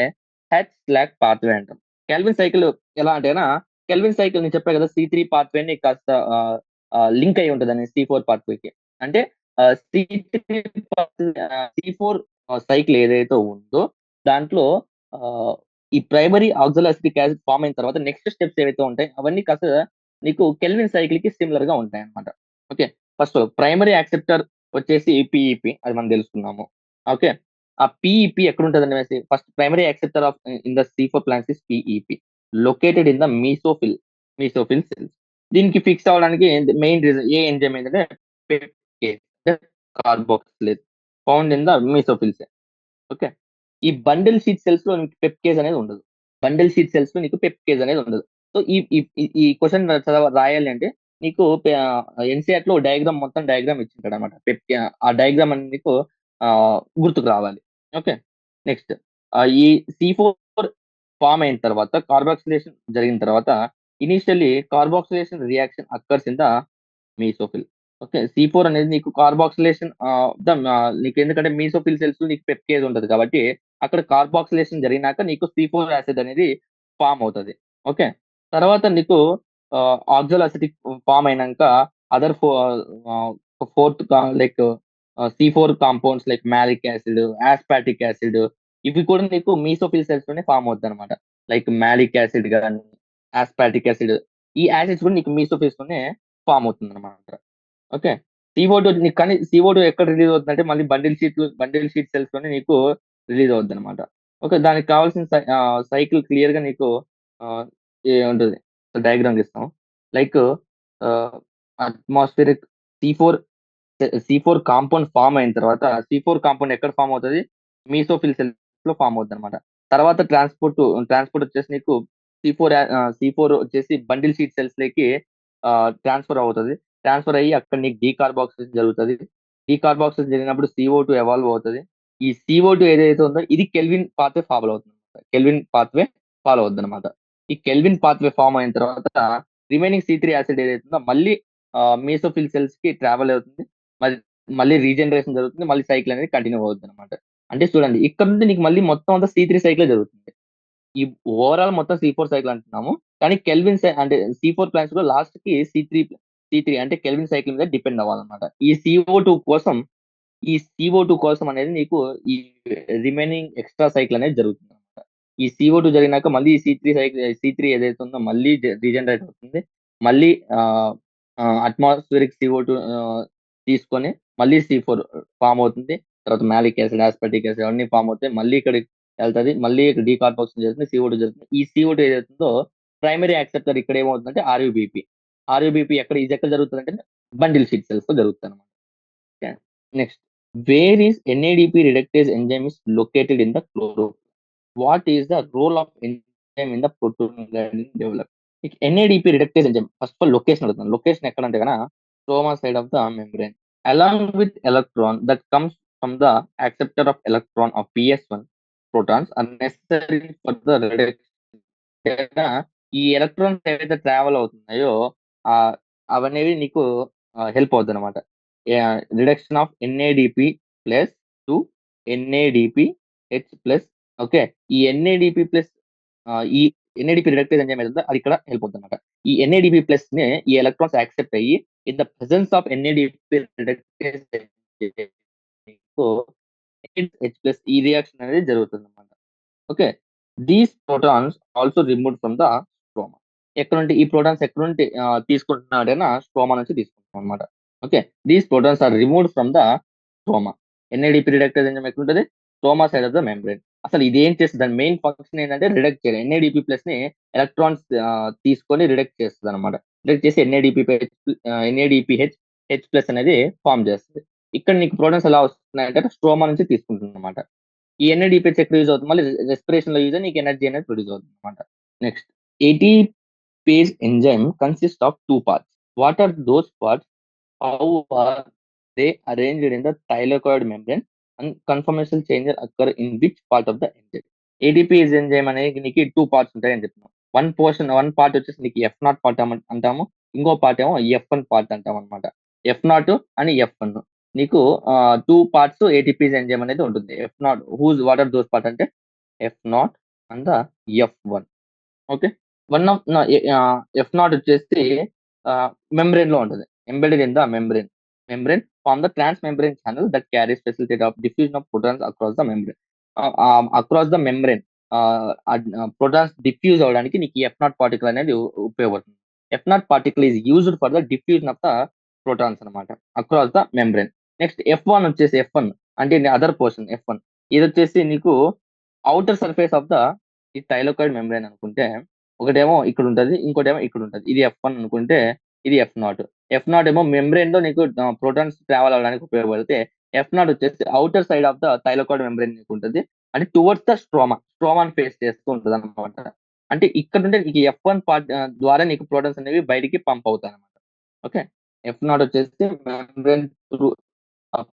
హెక్సాలాక్ పాత్వే అంటాం. కెల్విన్ సైకిల్ ఎలా అంటేనా కెల్విన్ సైకిల్ నేను చెప్పా కదా! C3 పాత్వేని కాస్త లింక్ అయ్యి ఉంటదని C4 పాత్వేకి. అంటే C3 C4 సైకిల్ ఏదైతే ఉందో దాంట్లో ఆహ్, ఈ ప్రైమరీ ఆక్సాలో అసిటిక్ యాసిడ్ ఫార్మ్ అయిన తర్వాత నెక్స్ట్ స్టెప్స్ ఏవైతే ఉంటాయో అవన్నీ కాస్త నీకు కెల్విన్ సైకిల్‌కి సిమిలర్‌గా ఉంటాయన్నమాట. ఓకే. ఫస్ట్ ప్రైమరీ యాక్సెప్టర్ వచ్చేసి పీఈపీ అది మనం తెలుసుకున్నాము. ఓకే. ఆ పీఈపీ ఎక్కడుంటదనేసి first primary acceptor in the C4 plants is PEP located in the mesophyll cells. దీనికి ఫిక్స్ అవ్వడానికి మెయిన్ రీజన్ ఏ ఎంజైమ్ ఏంటంటే PEPCase carboxylase found in the mesophyll cell. Okay. ఈ బండిల్ షీట్ సెల్స్‌లో నీకు పెప్టేజ్ అనేది ఉండదు. బండిల్ షీట్ సెల్స్‌లో నీకు పెప్టేజ్ అనేది ఉండదు. సో, ఈ ఈ ఈ ఈ క్వెషన్ రాయాలి అంటే నీకు ఎన్‌సీఈఆర్‌టీలో మొత్తం డయాగ్రామ్ ఇచ్చింటాడన్నమాట. ఆ డయాగ్రామ్ అనేది నీకు గుర్తుకు రావాలి. ఓకే. నెక్స్ట్ ఈ C4 ఫార్మ్ అయిన తర్వాత కార్బాక్సిలేషన్ జరిగిన తర్వాత initially carboxylation reaction occurs in the mesophyll. Okay. C4 అనేది నీకు కార్బాక్సిలేషన్ నీకు ఎందుకంటే మీసోఫిల్ సెల్స్‌లో నీకు పెప్టేజ్ ఉంటది కాబట్టి అక్కడ కార్బాక్సిలేషన్ జరిగినాక నీకు C4 యాసిడ్ అనేది ఫార్మ్ అవుతది. ఓకే. తర్వాత నీకు ఆక్సాలో అసిటిక్ ఫార్మ్ అయినంక అదర్ ఆహ్, fourth like C4 compounds like malic acid, ఆస్పార్టిక్ acid ఇవి కూడా నీకు మీసోఫిల్ సెల్స్ లోనే ఫార్మ్ అవుద్దన్నమాట. లైక్ మాలిక్ యాసిడ్ గాని, ఆస్పార్టిక్ యాసిడ్ ఈ యాసిడ్స్ కూడా నీకు మీసోఫిల్స్ లోనే ఫార్మ్ అవుతుందన్నమాట. ఓకే. CO2 నీకు కానీ CO2 ఎక్కడ రిలీజ్ అవుతుందంటే మళ్ళీ బండిల్ షీట్ సెల్స్ లోనే నీకు రిలీజ్ అవుద్దన్నమాట. ఓకే. దానికి కావాల్సిన సైకిల్ క్లియర్‌గా నీకు ఆహ్, ఉంటది. డయాగ్రామ్ గీస్తాం. Like ah, atmospheric C C compound form అయిన తర్వాత సి4 కాంపౌండ్ ఎక్కడ ఫార్మ్ అవుతది? మీసోఫిల్ సెల్స్‌లో ఫార్మ్ అవుద్దన్నమాట. తర్వాత ట్రాన్స్‌పోర్ట్ వచ్చేసి నీకు సి4 వచ్చేసి బండిల్ షీట్ సెల్స్‌లోకి ట్రాన్స్‌ఫర్ అవుతది. ట్రాన్స్‌ఫర్ అయ్యి అక్కడ నీకు డీకార్బాక్సిలేషన్ జరుగుతది. డీకార్బాక్సిలేషన్ జరిగినప్పుడు CO2 ఎవాల్వ్ అవుతది. ఈ CO2 ఏదైతే ఉందో ఇది కెల్విన్ పాత్వే ఫాలో అవుతుంది. కెల్విన్ పాత్వే ఫాలో అవుద్దన్నమాట. ఈ కెల్విన్ పాత్వే ఫార్మ్ అయిన తర్వాత రిమైనింగ్ C3 యాసిడ్ ఏదైతే ఉందో మళ్ళీ మీసోఫిల్ సెల్స్‌కి ట్రావెల్ అవుతుంది. మరి మళ్ళీ రీజనరేషన్ జరుగుతుంది. మళ్ళీ సైకిల్ అనేది కంటిన్యూ అవుద్దన్నమాట. అంటే చూడండి ఇక్కడ నుండి నీకు మళ్ళీ మొత్తం అంతా C3 సైకిలే జరుగుతుంది. ఈ ఓవరాల్ మొత్తం C4 సైకిల్ అంటున్నాము. కానీ కెల్విన్ అంటే C4 ప్లాంట్స్‌లో లాస్ట్‌కి C3 C3 అంటే కెల్విన్ సైకిల్ మీద డిపెండ్ అవ్వాలన్నమాట. ఈ CO2 కోసం అనేది నీకు ఈ రిమైనింగ్ ఎక్స్ట్రా సైకిల్ అనేది జరుగుతుందన్నమాట. ఈ CO2 జరిగినాక మళ్ళీ ఈ C3 ఏదైతే ఉందో మళ్ళీ రీజనరేట్ అవుతుంది. మళ్ళీ అట్మాస్ఫియరిక్ CO2 తీసుకొని మళ్ళీ C4 ఫార్మ్ అవుతుంది. తర్వాత మాలిక్ యాసిడ్, ఆస్పార్టిక్ యాసిడ్ అవన్నీ ఫార్మ్ అవుతాయి. మళ్ళీ ఇక్కడికి ఎళ్తది. మళ్ళీ ఇక్కడ డీకార్బాక్సిలేషన్ జరుగుతుంది. CO2 జరుగుతుంది. ఈ CO2 ఏదైతుందో ప్రైమరీ యాక్సెప్టర్ ఇక్కడ ఏమవుతుందంటే RUBP. RUBP ఇదెక్కడ జరుగుతదంటే బండిల్ షీట్ సెల్స్‌లో జరుగుతదనమాట. Okay. Next where is NADP reductase enzyme is located in the chloroplast. What is the role of enzyme in the protein gradient develop? NADP reductase enzyme first of all location అడుగుతున్నాను. Location ఎక్కడంటే గన stroma side of the membrane. Along with electron that comes from the acceptor of electron of PS1 protons are necessary for the reduction. లేదా ఈ electrons ఏవైతే travel అవుతున్నాయో ఆహ్, అవనేవి నీకు హెల్ప్ అవుద్దనమాట. Reduction of NADP plus to NADPH plus. Okay. ఈ NADP plus ఈ NADP రిడక్టేజ్ ఎంజైమ్ ఏదుందో అది ఇక్కడ హెల్ప్ అవుద్దనమాట. ఈ NADP ప్లస్‌ని ఈ ఎలక్ట్రాన్స్ యాక్సెప్ట్ అయ్యి in the presence of NADP reductase enzyme నీకు H+ ఈ రియాక్షన్ అనేది జరుగుతుందన్నమాట. Okay. These protons also removed from the stroma. ఈ ప్రోటాన్స్ ఎక్కడి నుండి తీసుకుంటున్నాడైనా స్ట్రోమా నుంచి తీసుకుంటున్నామన్నమాట. Okay. These protons are removed from the stroma. NADP reductase enzyme ఎక్కడుంటది? Stroma side of the membrane. అసలు ఇదేం చేస్తది? దాని మెయిన్ ఫంక్షన్ ఏంటంటే రిడక్ట్ చేయడం. NADP+ని ఎలక్ట్రాన్స్ తీసుకొని రిడక్ట్ చేస్తదన్నమాట. రిడక్ట్ చేసి NADPH H+ అనేది ఫార్మ్ చేస్తది. ఇక్కడ నీకు ప్రోటాన్స్ ఎలా వస్తున్నాయంటే స్ట్రోమా నుంచి తీసుకుంటుందన్నమాట. ఈ NADPH ఎక్కడ యూజ్ అవుతుంది? మళ్ళీ రెస్పిరేషన్‌లో యూజ్ అయ్యి నీకు ఎనర్జీ అనేది ప్రొడ్యూస్ అవుతుందన్నమాట. Next ATPase enzyme consists of 2 parts. What are those parts? How are they arranged in the thylakoid membrane? And conformational changes occur in which part of the enzyme? ATPase enzyme అనేది నీకు 2 parts ఉంటాయని చెప్పినాం. One part వచ్చేసి నీకు F0 part అంటాము. ఇంకో part ఏమో F1 part అంటామన్నమాట. F0 అని F1. నీకు 2 పార్ట్స్ ATPase ఎంజైమ్ అనేది ఉంటుంది. వాట్ ఆర్ దోస్ పార్ట్ అంటే F0 and the F1. Okay. F0 వచ్చేసి మెంబ్రేన్‌లో ఉంటది. Embedded in the membrane. Form the transmembrane channel that carries facilitate of diffusion of protons across the membrane. Across the membrane protons diffuse అవ్వడానికి నీకు ఈ F0 particle అనేది ఉపయోగపడుతుంది. F0 particle is used for the diffusion of the protons అన్నమాట across the membrane. Next F1 అంటే other portion F1. ఇదొచ్చేసి నీకు outer surface of the ఈ థైలాకోయిడ్ మెంబ్రేన్ అనుకుంటే ఒకటేమో ఇక్కడుంటది. ఇంకోటేమో ఇక్కడుంటది. ఇది F1 అనుకుంటే ఇది F0. F0 ఏమో మెంబ్రేన్‌లో నీకు ప్రోటాన్స్ ట్రావెల్ అవ్వడానికి ఉపయోగపడితే F0 వచ్చేసి outer side of the thylakoid membrane నీకుంటది. అంటే టువర్డ్స్ ద స్ట్రోమాని ఫేస్ చేస్తూ ఉంటదన్నమాట. అంటే ఇక్కడ నుండి నీకు F1 పార్ట్ ద్వారా నీకు ప్రోటాన్స్ అనేవి బయటికి పంప్ అవుతాయన్నమాట. ఓకే. F0 వచ్చేసి membrane through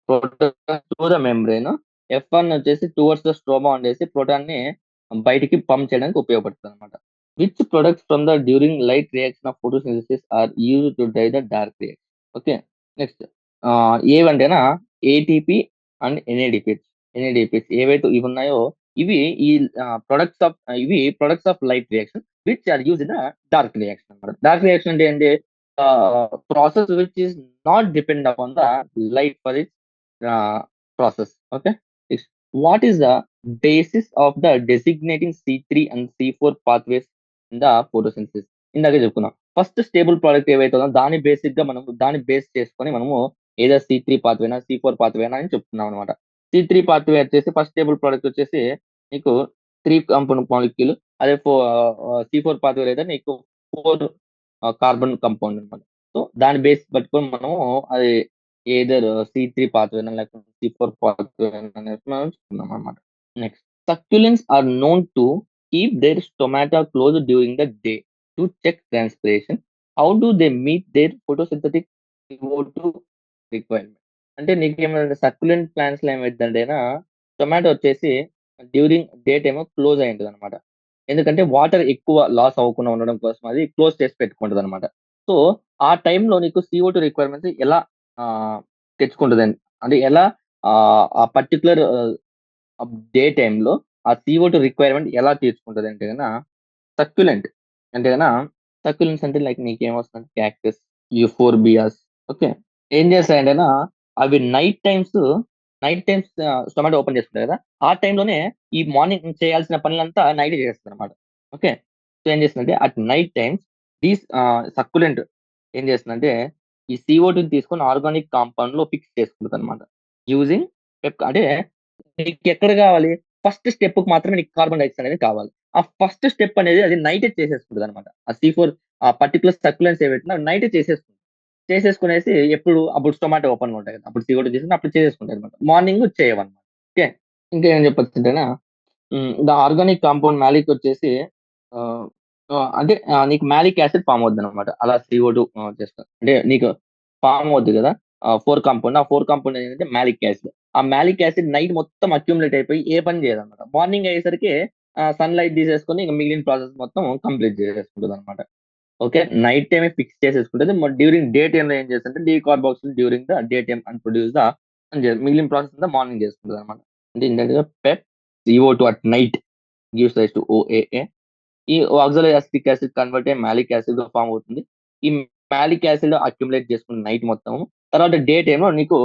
proton through the membrane. F1 వచ్చేసి టువర్డ్స్ ద స్ట్రోమా ఉండేసి ప్రోటాన్‌ని బయటికి పంప్ చేయడానికి ఉపయోగపడుతుందన్నమాట. Which products from the during light reaction of photosynthesis are used to drive the dark reaction? Okay. Next ఏవంటేనా ATP and NADPH ఏవైతే ఇవున్నాయో ఇవి ఈ products of light reaction which are used in the dark reaction అన్నమాట. Dark reaction అంటే ఏంటి? Process which is not depend upon the light for its process. Okay. Next what is the basis of the designating C3 and C4 pathways in the photosynthesis? ఇందాకే చెప్పుకున్నాం. First stable product ఏవైతే ఉందో దాన్ని base చేసుకొని మనము ఏదో C3 పాత్వేనా, C4 పాత్వేనా అని చెప్తున్నాం అనమాట. C3 పాత్వే వచ్చేసి ఫస్ట్ స్టేబుల్ ప్రోడక్ట్ వచ్చేసి నీకు 3 కాంపౌండ్ మాలిక్యూల్. అదే C4 పాత్వే లేదా నీకు 4 కార్బన్ కాంపౌండ్ అనమాట. సో దాన్ని బేస్ పట్టుకొని మనము అది ఎయిదర్ C3 పాత్వేనా లేకపోతే C4 పాత్వేనా అనేసి మనం చెప్తున్నాం అనమాట. Next, succulents are known to keep their stomata closed during the day to check transpiration. How do they meet their photosynthetic CO2 requirement? అంటే నీకేమైనా సక్యులెంట్ ప్లాంట్స్‌లో ఏమైద్దంటేనా టొమాటో వచ్చేసి డ్యూరింగ్ డే టైమ్ క్లోజ్ అయి ఉంటదనమాట. ఎందుకంటే వాటర్ ఎక్కువ లాస్ అవ్వకుండా ఉండడం కోసం అది క్లోజ్ చేసి పెట్టుకుంటదనమాట. సో, ఆ టైంలో నీకు CO2 రిక్వైర్మెంట్స్ ఎలా తెచ్చుకుంటదని అంటే ఎలా ఆ పర్టిక్యులర్ డే టైమ్‌లో ఆ CO2 రిక్వైర్మెంట్ ఎలా తీర్చుకుంటదంటే సక్యులెంట్ అంటే సక్యులెంట్స్ అంటే లైక్ నీకేమొస్తదంటే క్యాక్టస్, యూఫోర్బియాస్. ఓకే. ఏం చేస్తాయంటేనా అవి నైట్ టైమ్స్ స్టొమాటో ఓపెన్ చేసుకుంటాయి కదా! ఆ టైంలోనే ఈ మార్నింగ్ చేయాల్సిన పనులంతా నైటే చేసేస్తదనమాట. ఓకే. సో, ఏం చేస్తుందంటే అట్ నైట్ టైమ్స్ సక్యులెంట్ ఏం చేస్తుందంటే ఈ CO2ని తీసుకొని ఆర్గానిక్ కాంపౌండ్‌లో ఫిక్స్ చేసుకుంటదనమాట. యూజింగ్ అంటే నీకెక్కడ కావాలి? ఫస్ట్ స్టెప్‌కి మాత్రమే నీకు కార్బన్ డయాక్సైడ్ అనేది కావాలి. ఆ ఫస్ట్ స్టెప్ అనేది అది నైటే చేసేసుకుంటదనమాట. ఆ C4 ఆ పర్టిక్యులర్ సక్యులెంట్స్ ఏవైతుందో అవి నైటే చేసేసుకునేసి అప్పుడు టొమాటో ఓపెన్‌గా ఉంటాయి కదా! అప్పుడు CO2 తీసుకొని అప్పుడు చేసేసుకుంటాయన్నమాట. మార్నింగ్ చేయవన్నమాట. ఓకే. ఇంకా ఏం చెప్పొచ్చంటేనా ద ఆర్గానిక్ కాంపౌండ్ మాలిక్ వచ్చేసి ఆహ్, అంటే నీకు మాలిక్ యాసిడ్ ఫార్మ్ అవుద్దనమాట. అలా CO2 చేస్తా అంటే నీకు ఫార్మ్ అవుద్ది గదా! 4 కాంపౌండ్. ఆ 4 కాంపౌండ్ ఏంటంటే మాలిక్ యాసిడ్. ఆ మాలిక్ యాసిడ్ నైట్ మొత్తం అక్యుములేట్ అయిపోయి ఏ పని చేయదనమాట. మార్నింగ్ అయ్యేసరికి సన్‌లైట్ తీసేసుకొని ఇంక మిగిలిన ప్రాసెస్ మొత్తం కంప్లీట్ చేసేసుకుంటదనమాట. ఓకే. నైట్ టైమే ఫిక్స్ చేసేసుకుంటది. డ్యూరింగ్ డే టైమ్‌లో ఏం చేస్తదంటే decarboxyl during the day time and produce the మిగిలిన ప్రాసెస్ అంతా మార్నింగ్ చేసుకుంటదనమాట. అంటే ఇండైరెక్ట్‌గా CO2 at night gives rise to OAA. ఈ ఆక్సాలిక్ అసిటిక్ యాసిడ్ కన్వర్ట్ అయ్యి మాలిక్ యాసిడ్‌గా ఫార్మ్ అవుతుంది. ఈ మాలిక్ యాసిడ్ అక్యుములేట్ చేసుకున్న నైట్ మొత్తం తర్వాత డే టైమ్‌లో నీకు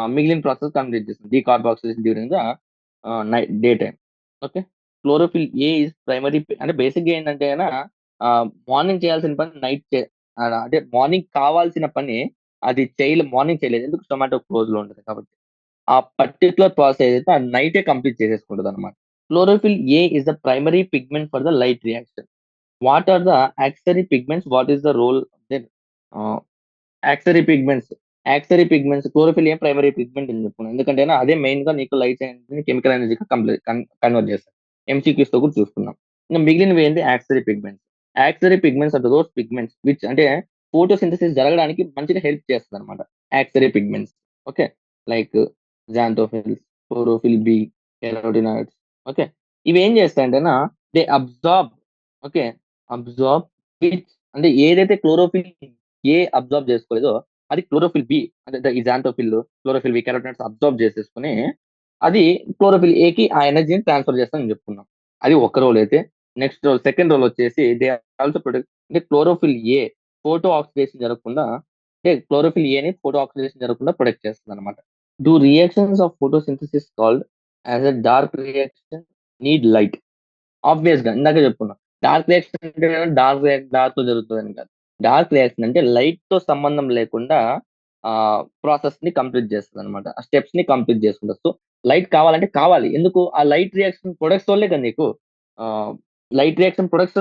మిగిలిన ప్రాసెస్ కంప్లీట్ చేస్తుంది. Decarboxylation during the day time. Okay. Chlorophyll A is primary అంటే బేసిక్‌గా ఏంటంటే మార్నింగ్ చేయాల్సిన పని అంటే మార్నింగ్ కావాల్సిన పని అది మార్నింగ్ చేయలేదు. ఎందుకు? టొమాటో క్లోజ్‌లో ఉంటది కాబట్టి. ఆ పర్టిక్యులర్ ప్రాసెస్ ఏదైతే అది నైటే complete చేసేసుకుంటదన్నమాట. Chlorophyll A is the primary pigment for the light reaction. What are the auxiliary pigments? What is the role then? Uh, accessory pigments chlorophyll ఏం ప్రైమరీ పిగ్మెంట్ అని చెప్పుకున్నాను. ఎందుకంటే అదే మెయిన్ గా నీకు లైట్ కెమికల్ ఎనర్జీగా కన్వర్ట్ చేస్తాయి. MCQs తో కూడా చూసుకున్నాం. ఇంకా మిగిలినవి ఏంటి? Accessory pigments. Accessory pigments are those pigments which అంటే ఫోటోసింథసిస్ జరగడానికి మంచిగా హెల్ప్ చేస్తుంది అనమాట. Accessory pigments. Okay. Like xanthophylls, chlorophyll b, carotenoids. Okay. ఇవి ఏం చేస్తాయంటేనా they absorb. Okay. Absorb which అంటే ఏదైతే క్లోరోఫిల్ అబ్జార్బ్ చేసుకోలేదో అది క్లోరోఫిల్ బి అంటే ఈ xanthophyll, chlorophyll b carotenoids absorb చేసేసుకొని అది క్లోరోఫిల్ ఏకి ఆ ఎనర్జీని ట్రాన్స్‌ఫర్ చేస్తుందని చెప్పుకున్నాం. అది ఒక రోల్ అయితే నెక్స్ట్ రోల్ సెకండ్ రోల్ వచ్చేసి దే ఆల్సో ప్రొటెక్ట్ అంటే క్లోరోఫిల్ ఏ ఫోటో ఆక్సిడేషన్ జరగకుండా అంటే క్లోరోఫిల్ ఏని ఫోటో ఆక్సిడేషన్ జరగకుండా ప్రొటెక్ట్ చేస్తుందన్నమాట. Do reactions of photosynthesis called as a dark reaction need light. ఆబ్వియస్‌గా ఇందాకే చెప్పుకున్నా. డార్క్ రియాక్షన్ అంటే డార్క్‌లో జరుగుతదని కాదు. డార్క్ రియాక్షన్ అంటే లైట్‌తో సంబంధం లేకుండా ప్రాసెస్‌ని కంప్లీట్ చేస్తదనమాట. ఆ స్టెప్స్‌ని కంప్లీట్ చేసుకుంటది. సో, లైట్ కావాలంటే కావాలి. ఎందుకు? ఆ లైట్ రియాక్షన్ ప్రొడక్ట్స్ వల్లే కదా నీకు ఆహ్, లైట్ రియాక్షన్ ప్రొడక్ట్స్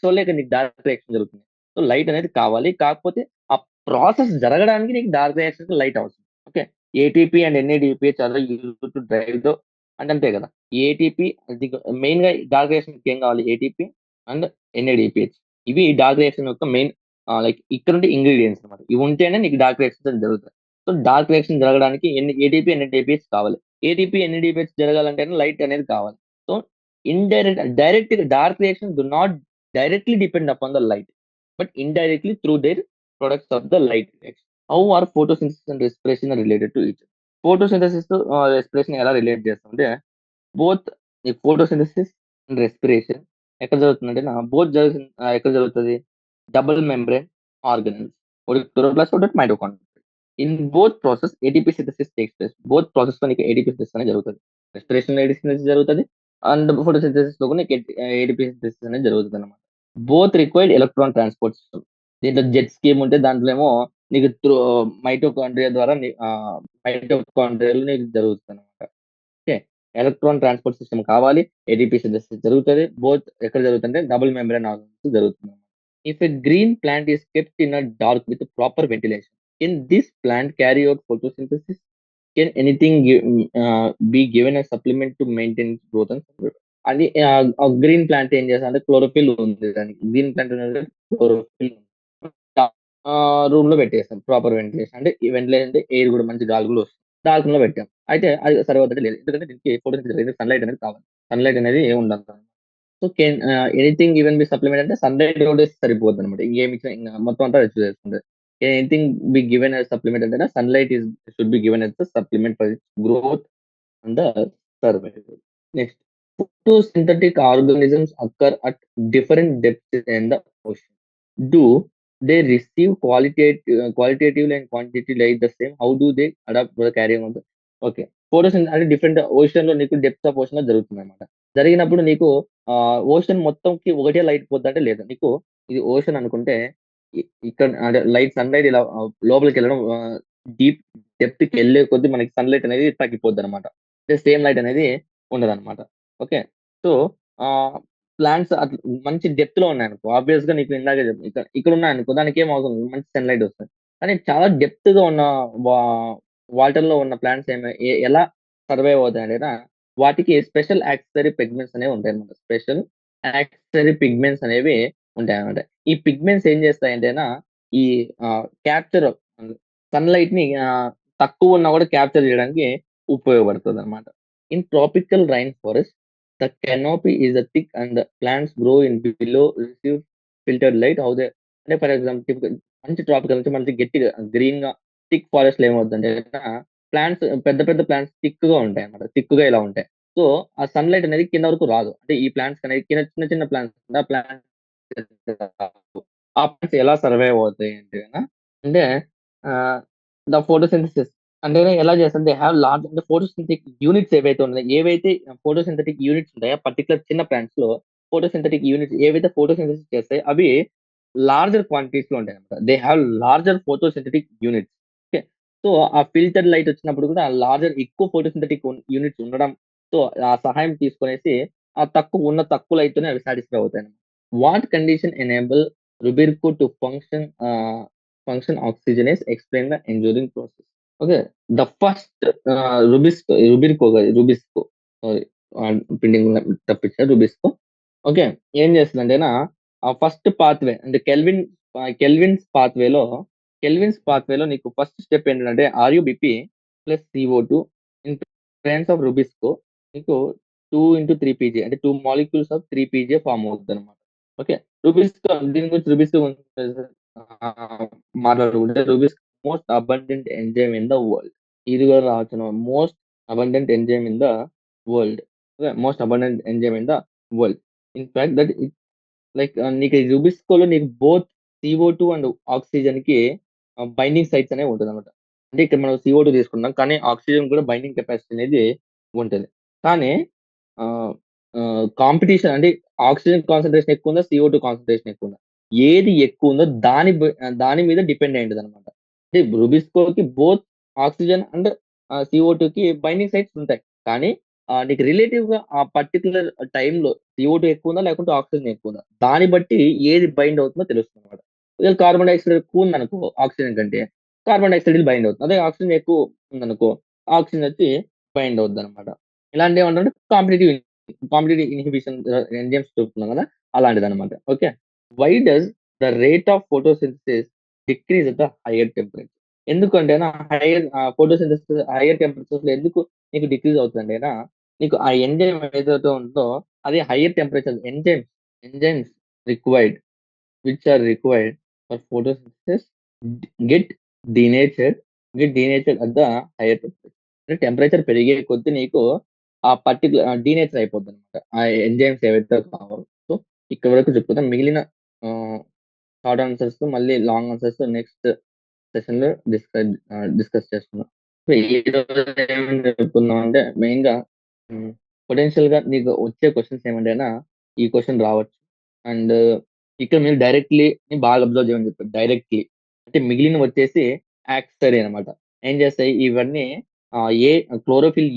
వల్లే కదా నీకు డార్క్ రియాక్షన్ జరుగుతుంది. సో, లైట్ అనేది కావాలి. కాకపోతే ఆ ప్రాసెస్ జరగడానికి నీకు డార్క్ రియాక్షన్‌కి లైట్ అవసరం. Okay. ATP and NADPH are used to drive the అంటే అంతే కదా! ఏటీపీ అది మెయిన్‌గా డార్క్ రియాక్షన్‌కి ఏం కావాలి? ATP and NADPH. ఇవి డార్క్ రియాక్షన్ యొక్క మెయిన్ లైక్ ఇక్కడుండే ఇంగ్రీడియెంట్స్ అన్నమాట. ఇవి ఉంటేనే నీకు డార్క్ రియాక్షన్స్ అనేది జరుగుతాయి. సో, డార్క్ రియాక్షన్ జరగడానికి ఏటీపీ, ఎన్ఏడీపీహెచ్ కావాలి. ఏటీపీ, ఎన్ఏడీపీహెచ్ జరగాలంటేనే లైట్ అనేది కావాలి. సో, డైరెక్ట్‌గా dark reaction do not directly depend upon the light. But indirectly through their products of the light reaction. How are photosynthesis and respiration related to each? Photosynthesis respiration ఎలా relate చేస్తామంటే both ఈ photosynthesis and respiration ఎక్కడ జరుగుతుందంటే ఎక్కడ జరుగుతది? Double membrane organelles. ఒకటి chloroplast, ఒకటి mitochondria. In both process ATP synthesis takes place. Both ప్రాసెస్‌లో నీకు ఏటీపీ సింథసిస్ అనేది జరుగుతది. రెస్పిరేషన్‌లో ఏటీపీ సింథసిస్ జరుగుతది. అండ్ ఫోటోసింథసిస్‌లో కూడా నీకు ఏటీపీ సింథసిస్ అనేది జరుగుతదన్నమాట. Both required electron transport system. దీంట్లో జెట్ స్కీమ్ ఉంటే దాంట్లో ఏమో నీకు మైటోకాండ్రియా ద్వారా మైటోకాండ్రియాలో నీకు జరుగుతదన్నమాట. ఓకే. ఎలక్ట్రాన్ ట్రాన్స్‌పోర్ట్ సిస్టమ్ కావాలి. ఏటీపీ సింథసిస్ జరుగుతది. ఎక్కడ జరుగుతుందంటే డబుల్ మెంబ్రేన్ ఆర్గాన్స్ జరుగుతుంది. If a green plant is kept in dark with proper ventilation, can this plant carry out photosynthesis? Can anything be given as supplement to maintain its growth and survival? అది green plant ఏం చేస్తదంటే chlorophyll ఉంది దానికి. Green plant ఉన్నది chlorophyll రూమ్‌లో పెట్టేసాం. Proper ventilation అంటే ఈ వెంటిలేషన్ అంటే ఎయిర్ గూడా మంచి గాలి గూడా వస్తుంది. డార్క్ రూమ్‌లో పెట్టాం. అయితే అది సరిపోతదా? లేదు. ఎందుకంటే దీనికి ఫోటోసింథసిస్ సన్‌లైట్ అనేది కావాలి. సన్‌లైట్ అనేది ఉండదు. So, anything given be supplement అంటే సన్‌లైట్ ఒకటే సరిపోద్దనమాట. ఇంగేమి ఇచ్చినా మొత్తం అంతా రెస్ట్ చేసుకుంటది. Anything be given as supplement అంటేనా sunlight should be given as the supplement for its growth and the survival. Next photosynthetic organisms occur at different depths in the ocean. Do they receive qualitative and quantity like the same. How do they adapt for carrying on the okay. అంటే different ఓషన్‌లో నీకు depth of ఓషన్‌లో జరుగుతుందన్నమాట. జరిగినప్పుడు నీకు ocean మొత్తంకి ఒకటే light పోద్దంటే లేదు. నీకు ఇది ఓషన్ అనుకుంటే ఇక్కడ అంటే సన్‌లైట్ ఇలా లోపలికెళ్ళడం డీప్ డెప్త్‌కెళ్ళే కొద్దీ మనకి సన్‌లైట్ అనేది తగ్గిపోద్దన్నమాట. సేమ్ లైట్ అనేది ఉండదన్నమాట. ఓకే. సో, ఆహ్, ప్లాంట్స్ మంచి డెప్త్‌లో ఉన్నాయనుకో ఆబ్వియస్‌గా నీకు ఇందాకే ఇక్కడున్నాయనుకో దానికేం అవసరం లేదు. మంచి సన్‌లైట్ వస్తది. కానీ చాలా డెప్త్‌గా ఉన్న వా వాటర్‌లో ఉన్న ప్లాంట్స్ ఎలా సర్వైవ్ అవుతాయంటేనా వాటికి స్పెషల్ యాక్సెసరీ పిగ్మెంట్స్ అనేవి ఉంటాయన్నమాట. స్పెషల్ యాక్సెసరీ పిగ్మెంట్స్ అనేవి ఉంటాయన్నమాట. ఈ పిగ్మెంట్స్ ఏం చేస్తాయంటేనా ఈ క్యాప్చర్ సన్‌లైట్‌ని తక్కువ ఉన్నా కూడా క్యాప్చర్ చేయడానికి ఉపయోగపడుతదన్నమాట. In tropical rain forest the canopy is a thick and the plants grow in below receive filtered light. How they అంటే ఫర్ ఎగ్జాంపుల్ మంచి ట్రాపికల్ నుంచి మంచి గట్టిగా గ్రీన్‌గా థిక్ ఫారెస్ట్‌లో ఏమవుద్దంటే ప్లాంట్స్ పెద్ద పెద్ద ప్లాంట్స్ థిక్‌గా ఉంటాయన్నమాట. థిక్‌గా ఇలా ఉంటాయి. సో, ఆ సన్‌లైట్ అనేది కింద వరకు రాదు. అంటే ఈ ప్లాంట్స్ అనేది చిన్న చిన్న ప్లాంట్స్ ఆ ప్లాంట్స్ ఆ ప్లాంట్స్ ఎలా సర్వైవ్ అవుతాయి అంటే ఆహ్, ద ఫోటోసింథసిస్ అంటే ఎలా చేస్తారు దే హావ్ లార్జ్ అంటే ఫోటోసింథటిక్ యూనిట్స్ ఏవైతే ఉన్నాయో, ఏవైతే ఫోటోసింథటిక్ యూనిట్స్ ఉంటాయో పర్టిక్యులర్ చిన్న ప్లాంట్స్‌లో ఫోటోసింథటిక్ యూనిట్స్ ఏవైతే ఫోటోసింథసిస్ చేస్తాయో అవి లార్జర్ క్వాంటిటీస్‌లో ఉంటాయన్నమాట. They have larger photosynthetic units. Okay. So, ఆ ఫిల్టర్ లైట్ వచ్చినప్పుడు కూడా ఎక్కువ ఫోటోసింథటిక్ యూనిట్స్ ఉండడంతో ఆ సహాయం తీసుకొనేసి ఆ తక్కువ లైట్‌తోనే అవి సాటిస్ఫై అవుతాయన్నమాట. What condition enable Rubico to function oxygenase explain the enduring process. Okay, the first Rubisco sorry printing తప్పించా Rubisco. ఓకే. ఏం చేస్తుందంటేనా ఆ ఫస్ట్ పాత్‌వే అంటే కెల్విన్స్ పాత్‌వేలో నీకు ఫస్ట్ స్టెప్ ఏంటంటే RuBP plus CO two in presence of Rubisco నీకు 2 into 3 PG అంటే 2 మాలిక్యూల్స్ ఆఫ్ 3 పీజీ ఫార్మ్ అవుద్దన్నమాట. ఓకే. దీని గురించి రూబిస్కో మాట్లాడుకుంటే Rubisco most abundant enzyme in the world. ఇది కూడా రావచ్చును. Most abundant enzyme in the world. Okay. Most abundant enzyme in the world. In fact that like నీకు ఈ రూబిస్కోలో నీకు బోత్ సిఓ2 అండ్ ఆక్సిజన్‌కి బైండింగ్ సైట్స్ అనేవి ఉంటదన్నమాట. అంటే ఇక్కడ మనం సిఓ2 తీసుకున్నాం. కానీ ఆక్సిజన్ కూడా బైండింగ్ కెపాసిటీ అనేది ఉంటది. కానీ ఆహ్, కాంపిటీషన్ అంటే ఆక్సిజన్ కాన్సంట్రేషన్ ఎక్కువుందా? సిఓ2 కాన్సంట్రేషన్ ఎక్కువుందా? ఏది ఎక్కువుందో దాని మీద డిపెండ్ అయి ఉంటదన్నమాట. అంటే రూబిస్కోకి బోత్ ఆక్సిజన్ అండ్ సిఓ2కి బైండింగ్ సైట్స్ ఉంటాయి. కానీ నీకు రిలేటివ్‌గా ఆ పర్టిక్యులర్ టైమ్‌లో సిఓ2 ఎక్కువుందా? లేకుంటే ఆక్సిజన్ ఎక్కువుందా? దాన్ని బట్టి ఏది బైండ్ అవుతుందో తెలుస్తుందన్నమాట. ఒకవేళ కార్బన్ డయాక్సైడ్ ఎక్కువుందనుకో ఆక్సిజన్ కంటే, కార్బన్ డయాక్సైడ్ ఎళ్లి బైండ్ అవుతుంది. అదే ఆక్సిజన్ ఎక్కువ ఉందనుకో, ఆక్సిజన్ వచ్చి బైండ్ అవుద్దన్నమాట. ఇలాంటివి ఏమంటారంటే కాంపిటీటివ్ ఇన్హిబిషన్ ఎంజైమ్స్ చెప్తున్నాం కదా! అలాంటిదన్నమాట. Okay. Why does the rate of photosynthesis decrease at the higher temperature? ఎందుకంటేనా ఫోటోసింథసిస్ హైయర్ టెంపరేచర్స్‌లో ఎందుకు నీకు డిక్రీజ్ అవుతుందంటేనా, నీకు ఆ ఎంజైమ్ ఏదైతే ఉందో అది hire temperature enzymes required which are required for photosynthesis get denatured at the higher temperature. అంటే టెంపరేచర్ పెరిగే కొద్దీ నీకు ఆ డీనేచర్ అయిపోద్దనమాట. ఆ ఎంజైమ్స్ ఏవైతే కావాలో. సో, ఇక్కడి వరకు చెప్పుకుందాం. మిగిలిన ఆహ్, షార్ట్ ఆన్సర్స్ మళ్ళీ లాంగ్ ఆన్సర్స్ నెక్స్ట్ సెషన్‌లో డిస్కస్ చేసుకుందాం. సో, ఈరోజు ఏం చెప్పుకుందాం అంటే మెయిన్‌గా హ్మ్. పొటెన్షియల్‌గా నీకు వచ్చే క్వెషన్స్ ఏమంటేనా ఈ క్వెషన్ రావచ్చు. అండ్ ఇక్కడ మీరు బాగా అబ్జర్వ్ చేయమని చెప్పారు. అంటే మిగిలినవి వచ్చేసి యాక్సెసరీ అనమాట. ఏం చేస్తాయి ఇవన్నీ క్లోరోఫిల్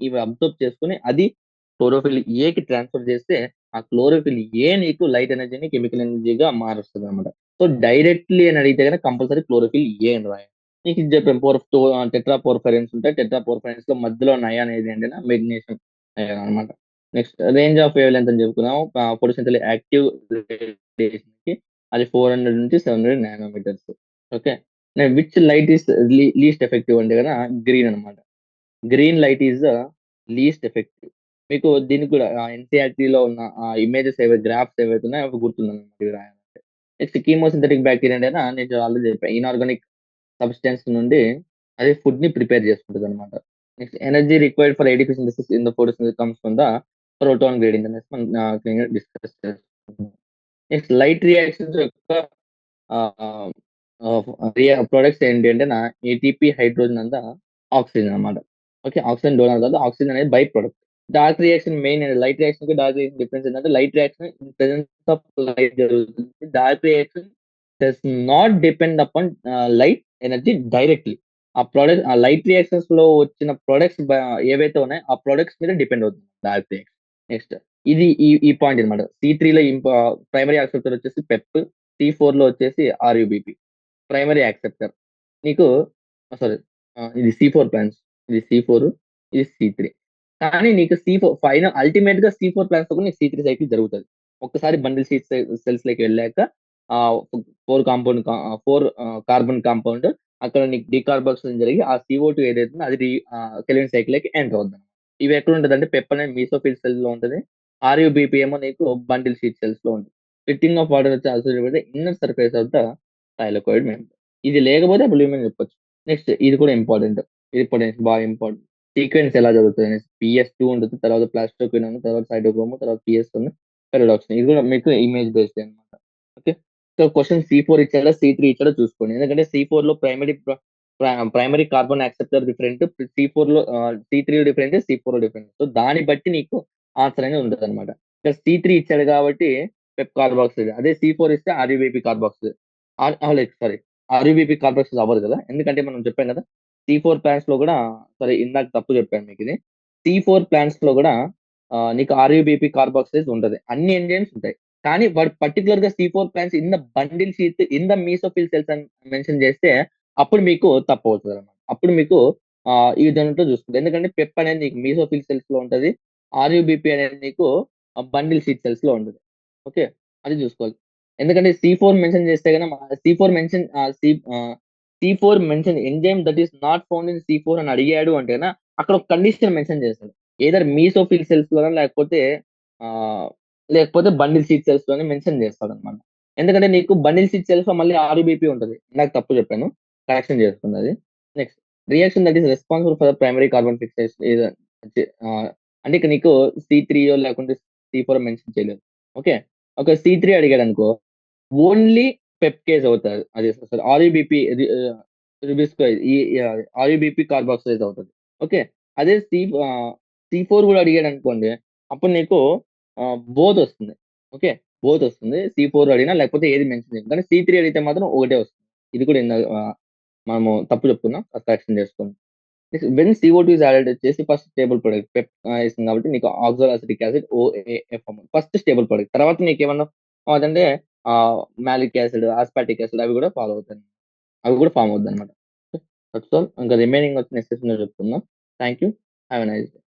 ఇవి అబ్జర్వ్ చేసుకొని అది క్లోరోఫిల్ ఏకి ట్రాన్స్‌ఫర్ చేస్తే, ఆ క్లోరోఫిల్ నీకు లైట్ ఎనర్జీని కెమికల్ ఎనర్జీగా మారుస్తదనమాట. సో, డైరెక్ట్‌లీ అని అడిగితే గనక కంపల్సరీ క్లోరోఫిల్ అని రాయాలి. నీకు ఇది చెప్పాను టెట్రా పోర్ఫైరిన్స్ ఉంటాయి. టెట్రా పోర్ఫైరిన్స్‌లో మధ్యలో ఉన్న అయాన్ ఏది అంటేనా మెగ్నీషియం అయాన్ అనమాట. Next range of wave length అని చెప్పుకున్నాము. పొటెన్షియల్లీ యాక్టివ్ రేడియేషన్‌కి అది 400-700 nanometres. Okay. Which light is least effective అంటే గన గ్రీన్ అనమాట. Green light is the least effective. మీకు దీనికి కూడా ఎన్‌సీఈఆర్‌టీలో ఉన్న ఇమేజెస్ గ్రాఫ్స్ ఏవైతే ఉన్నాయో అవి గుర్తుండాలన్నమాట ఇవి రాయాలంటే. నెక్స్ట్ కీమోసింథటిక్ బ్యాక్టీరియా అంటేనా నేను ఆల్రెడీ చెప్పా. ఇనార్గానిక్ సబ్‌స్టాన్స్ నుండి అది ఫుడ్‌ని ప్రిపేర్ చేసుకుంటదన్నమాట. Next energy required for ATP synthesis in the photosynthesis comes from the proton gradient అనేసి మనం క్లియర్‌గా డిస్కస్ చేసుకున్నాం. నెక్స్ట్ లైట్ రియాక్షన్స్ యొక్క ఆహ్, ఆహ్, ప్రొడక్ట్స్ ఏంటి అంటే ఏటీపీ, హైడ్రోజన్ అంతా ఆక్సిజన్ అన్నమాట. ఓకే. ఆక్సిజన్ డోనర్ కాదు. ఆక్సిజన్ అనేది by product. Dark reaction main light రియాక్షన్‌కి డార్క్ రియాక్షన్ డిఫరెన్స్ ఏంటంటే light reaction in presence of light జరుగుతుంది. Dark reaction does not depend upon light energy directly. ఆ light రియాక్షన్స్‌లో వచ్చిన ప్రొడక్ట్స్ ఏవైతే ఉన్నాయో ఆ ప్రొడక్ట్స్ మీద డిపెండ్ అవుతుంది డార్క్ రియాక్షన్. నెక్స్ట్ ఇది ఈ పాయింట్ అన్నమాట. సి3లో ప్రైమరీ యాక్సెప్టర్ వచ్చేసి పెప్. సి4లో వచ్చేసి ఆర్‌యుబిపి. Primary acceptor. నీకు సారీ ఇది సి4 ప్లాన్స్. ఇది సి4, ఇది సి3. కానీ నీకు ఫైనల్ అల్టిమేట్‌గా సి4 ప్లాన్స్‌తో కూడా నీకు సి3 సైకిల్ జరుగుతది. ఒక్కసారి బండిల్ సెల్స్‌లోకి వెళ్ళాక 4 కార్బన్ కాంపౌండ్ అక్కడ నీకు డీకార్బాక్సిలేషన్ జరిగి ఆ CO2 ఏదైతే ఉందో అది కెల్విన్ సైకిల్‌లోకి ఎంటర్ అవుద్ది. ఇవి ఎక్కడ ఉంటదంటే పెప్ అనేది మీసోఫిల్ సెల్‌లో ఉంటది. ఆర్‌యుబిపి ఏమో నీకు బండిల్ షీట్ సెల్స్‌లో ఉంటది. స్ప్లిట్టింగ్ ఆఫ్ వాటర్ వచ్చి associated with inner surface of the thylakoid membrane. ఇది లేకపోతే బులిమిన్ అని చెప్పొచ్చు. నెక్స్ట్ ఇది కూడా ఇంపార్టెంట్. ఇది పొటెన్షియల్ బాగా ఇంపార్టెంట్. సీక్వెన్స్ ఎలా జరుగుతదనేసి పిఎస్2 ఉంటది. తర్వాత ప్లాస్టోక్వినోన్, తర్వాత సైటోక్రోమ్, తర్వాత పిఎస్1, పెరాడాక్సిన్. ఇది కూడా మీకు ఇమేజ్ బేస్డ్ అన్నమాట. ఓకే. సో, క్వెషన్ సి4 ఇచ్చాడా? సి3 ఇచ్చాడో చూసుకోండి. ఎందుకంటే సి4లో primary carbon acceptor different. సి3 different, సి4 different. So, దాన్ని బట్టి నీకు ఆన్సర్ అనేది ఉంటదన్నమాట. ఇక్కడ సి3 ఇచ్చాడు కాబట్టి పెప్ కార్బాక్సిలేజ్. అదే సి4 ఇస్తే ఆర్‌యుబిపి కార్బాక్సిలేజ్. లేదు సారీ. ఆర్‌యుబిపి కార్బాక్సిలేజ్ అవ్వదు కదా! ఎందుకంటే మనం చెప్పాం కదా! సి4 ప్లాంట్స్‌లో కూడా సారీ ఇందాక తప్పు చెప్పాను మీకిది. సి4 ప్లాంట్స్‌లో కూడా నీకు ఆర్‌యుబిపి కార్బాక్సిలేజ్ ఉంటది. అన్ని ఎంజైమ్స్ ఉంటాయి. కానీ వాడు పర్టిక్యులర్‌గా సి4 plants in the bundle sheath in the mesophyll cells అని మెన్షన్ చేస్తే అప్పుడు మీకు తప్పవుతదన్నమాట. అప్పుడు మీకు ఈ దాంట్లో చూసుకుంటే ఎందుకంటే పెప్ అనేది నీకు మీసోఫిల్ సెల్స్‌లో ఉంటది. ఆర్‌యుబిపి అనేది నీకు బండిల్ షీట్ సెల్స్‌లో ఉంటది. ఓకే. అది చూసుకోవాలి. ఎందుకంటే సి4 మెన్షన్ చేస్తే గనక సి4 mention సి4 mention enzyme that is not found in సి4 అని అడిగాడు అంటే అక్కడ ఒక కండిషన్ మెన్షన్ చేస్తాడు. ఎయిదర్ మీసోఫిల్ సెల్స్‌లోనో ఆహ్, లేకపోతే బండిల్ షీట్ సెల్స్‌లోనే మెన్షన్ చేస్తాడన్నమాట. ఎందుకంటే నీకు బండిల్ షీట్ సెల్స్‌లో మళ్ళీ ఆర్‌యుబిపి ఉంటది. ఇందాక తప్పు చెప్పాను. కరెక్షన్ చేసుకుందది. Next reaction that is responsible for the primary carbon fixation అంటే ఇక్కడ నీకు సి3 లేకుంటే సి4 మెన్షన్ చేయలేదు. ఓకే. ఒక సి3 అడిగాడనుకో ఓన్లీ పెప్టేజ్ అవుతది. అది అసలు ఆర్‌యుబిపి రిబిస్కోజ్ ఆర్‌యుబిపి కార్బాక్సిలేజ్ అవుతది. ఓకే. అదే సి4 గూడా అడిగాడనుకోండి, అప్పుడు నీకు బోత్ వస్తుంది. ఓకే. బోత్ వస్తుంది. సి4 అడిగినా లేకపోతే ఏది మెన్షన్ చేయను. కానీ సి3 అడిగితే మాత్రం ఒకటే వస్తుంది. ఇది కూడా మనము తప్పు చెప్పుకున్నాం. కరెక్షన్ చేసుకోండి. వెన్ CO2 ఈస్ యాడెడ్ వచ్చేసి ఫస్ట్ స్టేబుల్ ప్రొడక్ట్ ఏస్తుంది కాబట్టి నీకు oxaloacetic acid OAF first stable product. తర్వాత నీకేమన్నా అదంటే మాలిక్ యాసిడ్, ఆస్పార్టిక్ యాసిడ్ అవి కూడా ఫాలో అవుతాయి. అవి కూడా ఫార్మ్ అవుద్దన్నమాట. That's all. ఇంకా రిమైనింగ్ వచ్చి నెక్స్ట్ సెషన్‌లో చెప్పుకుందాం. Thank you. Have a nice day.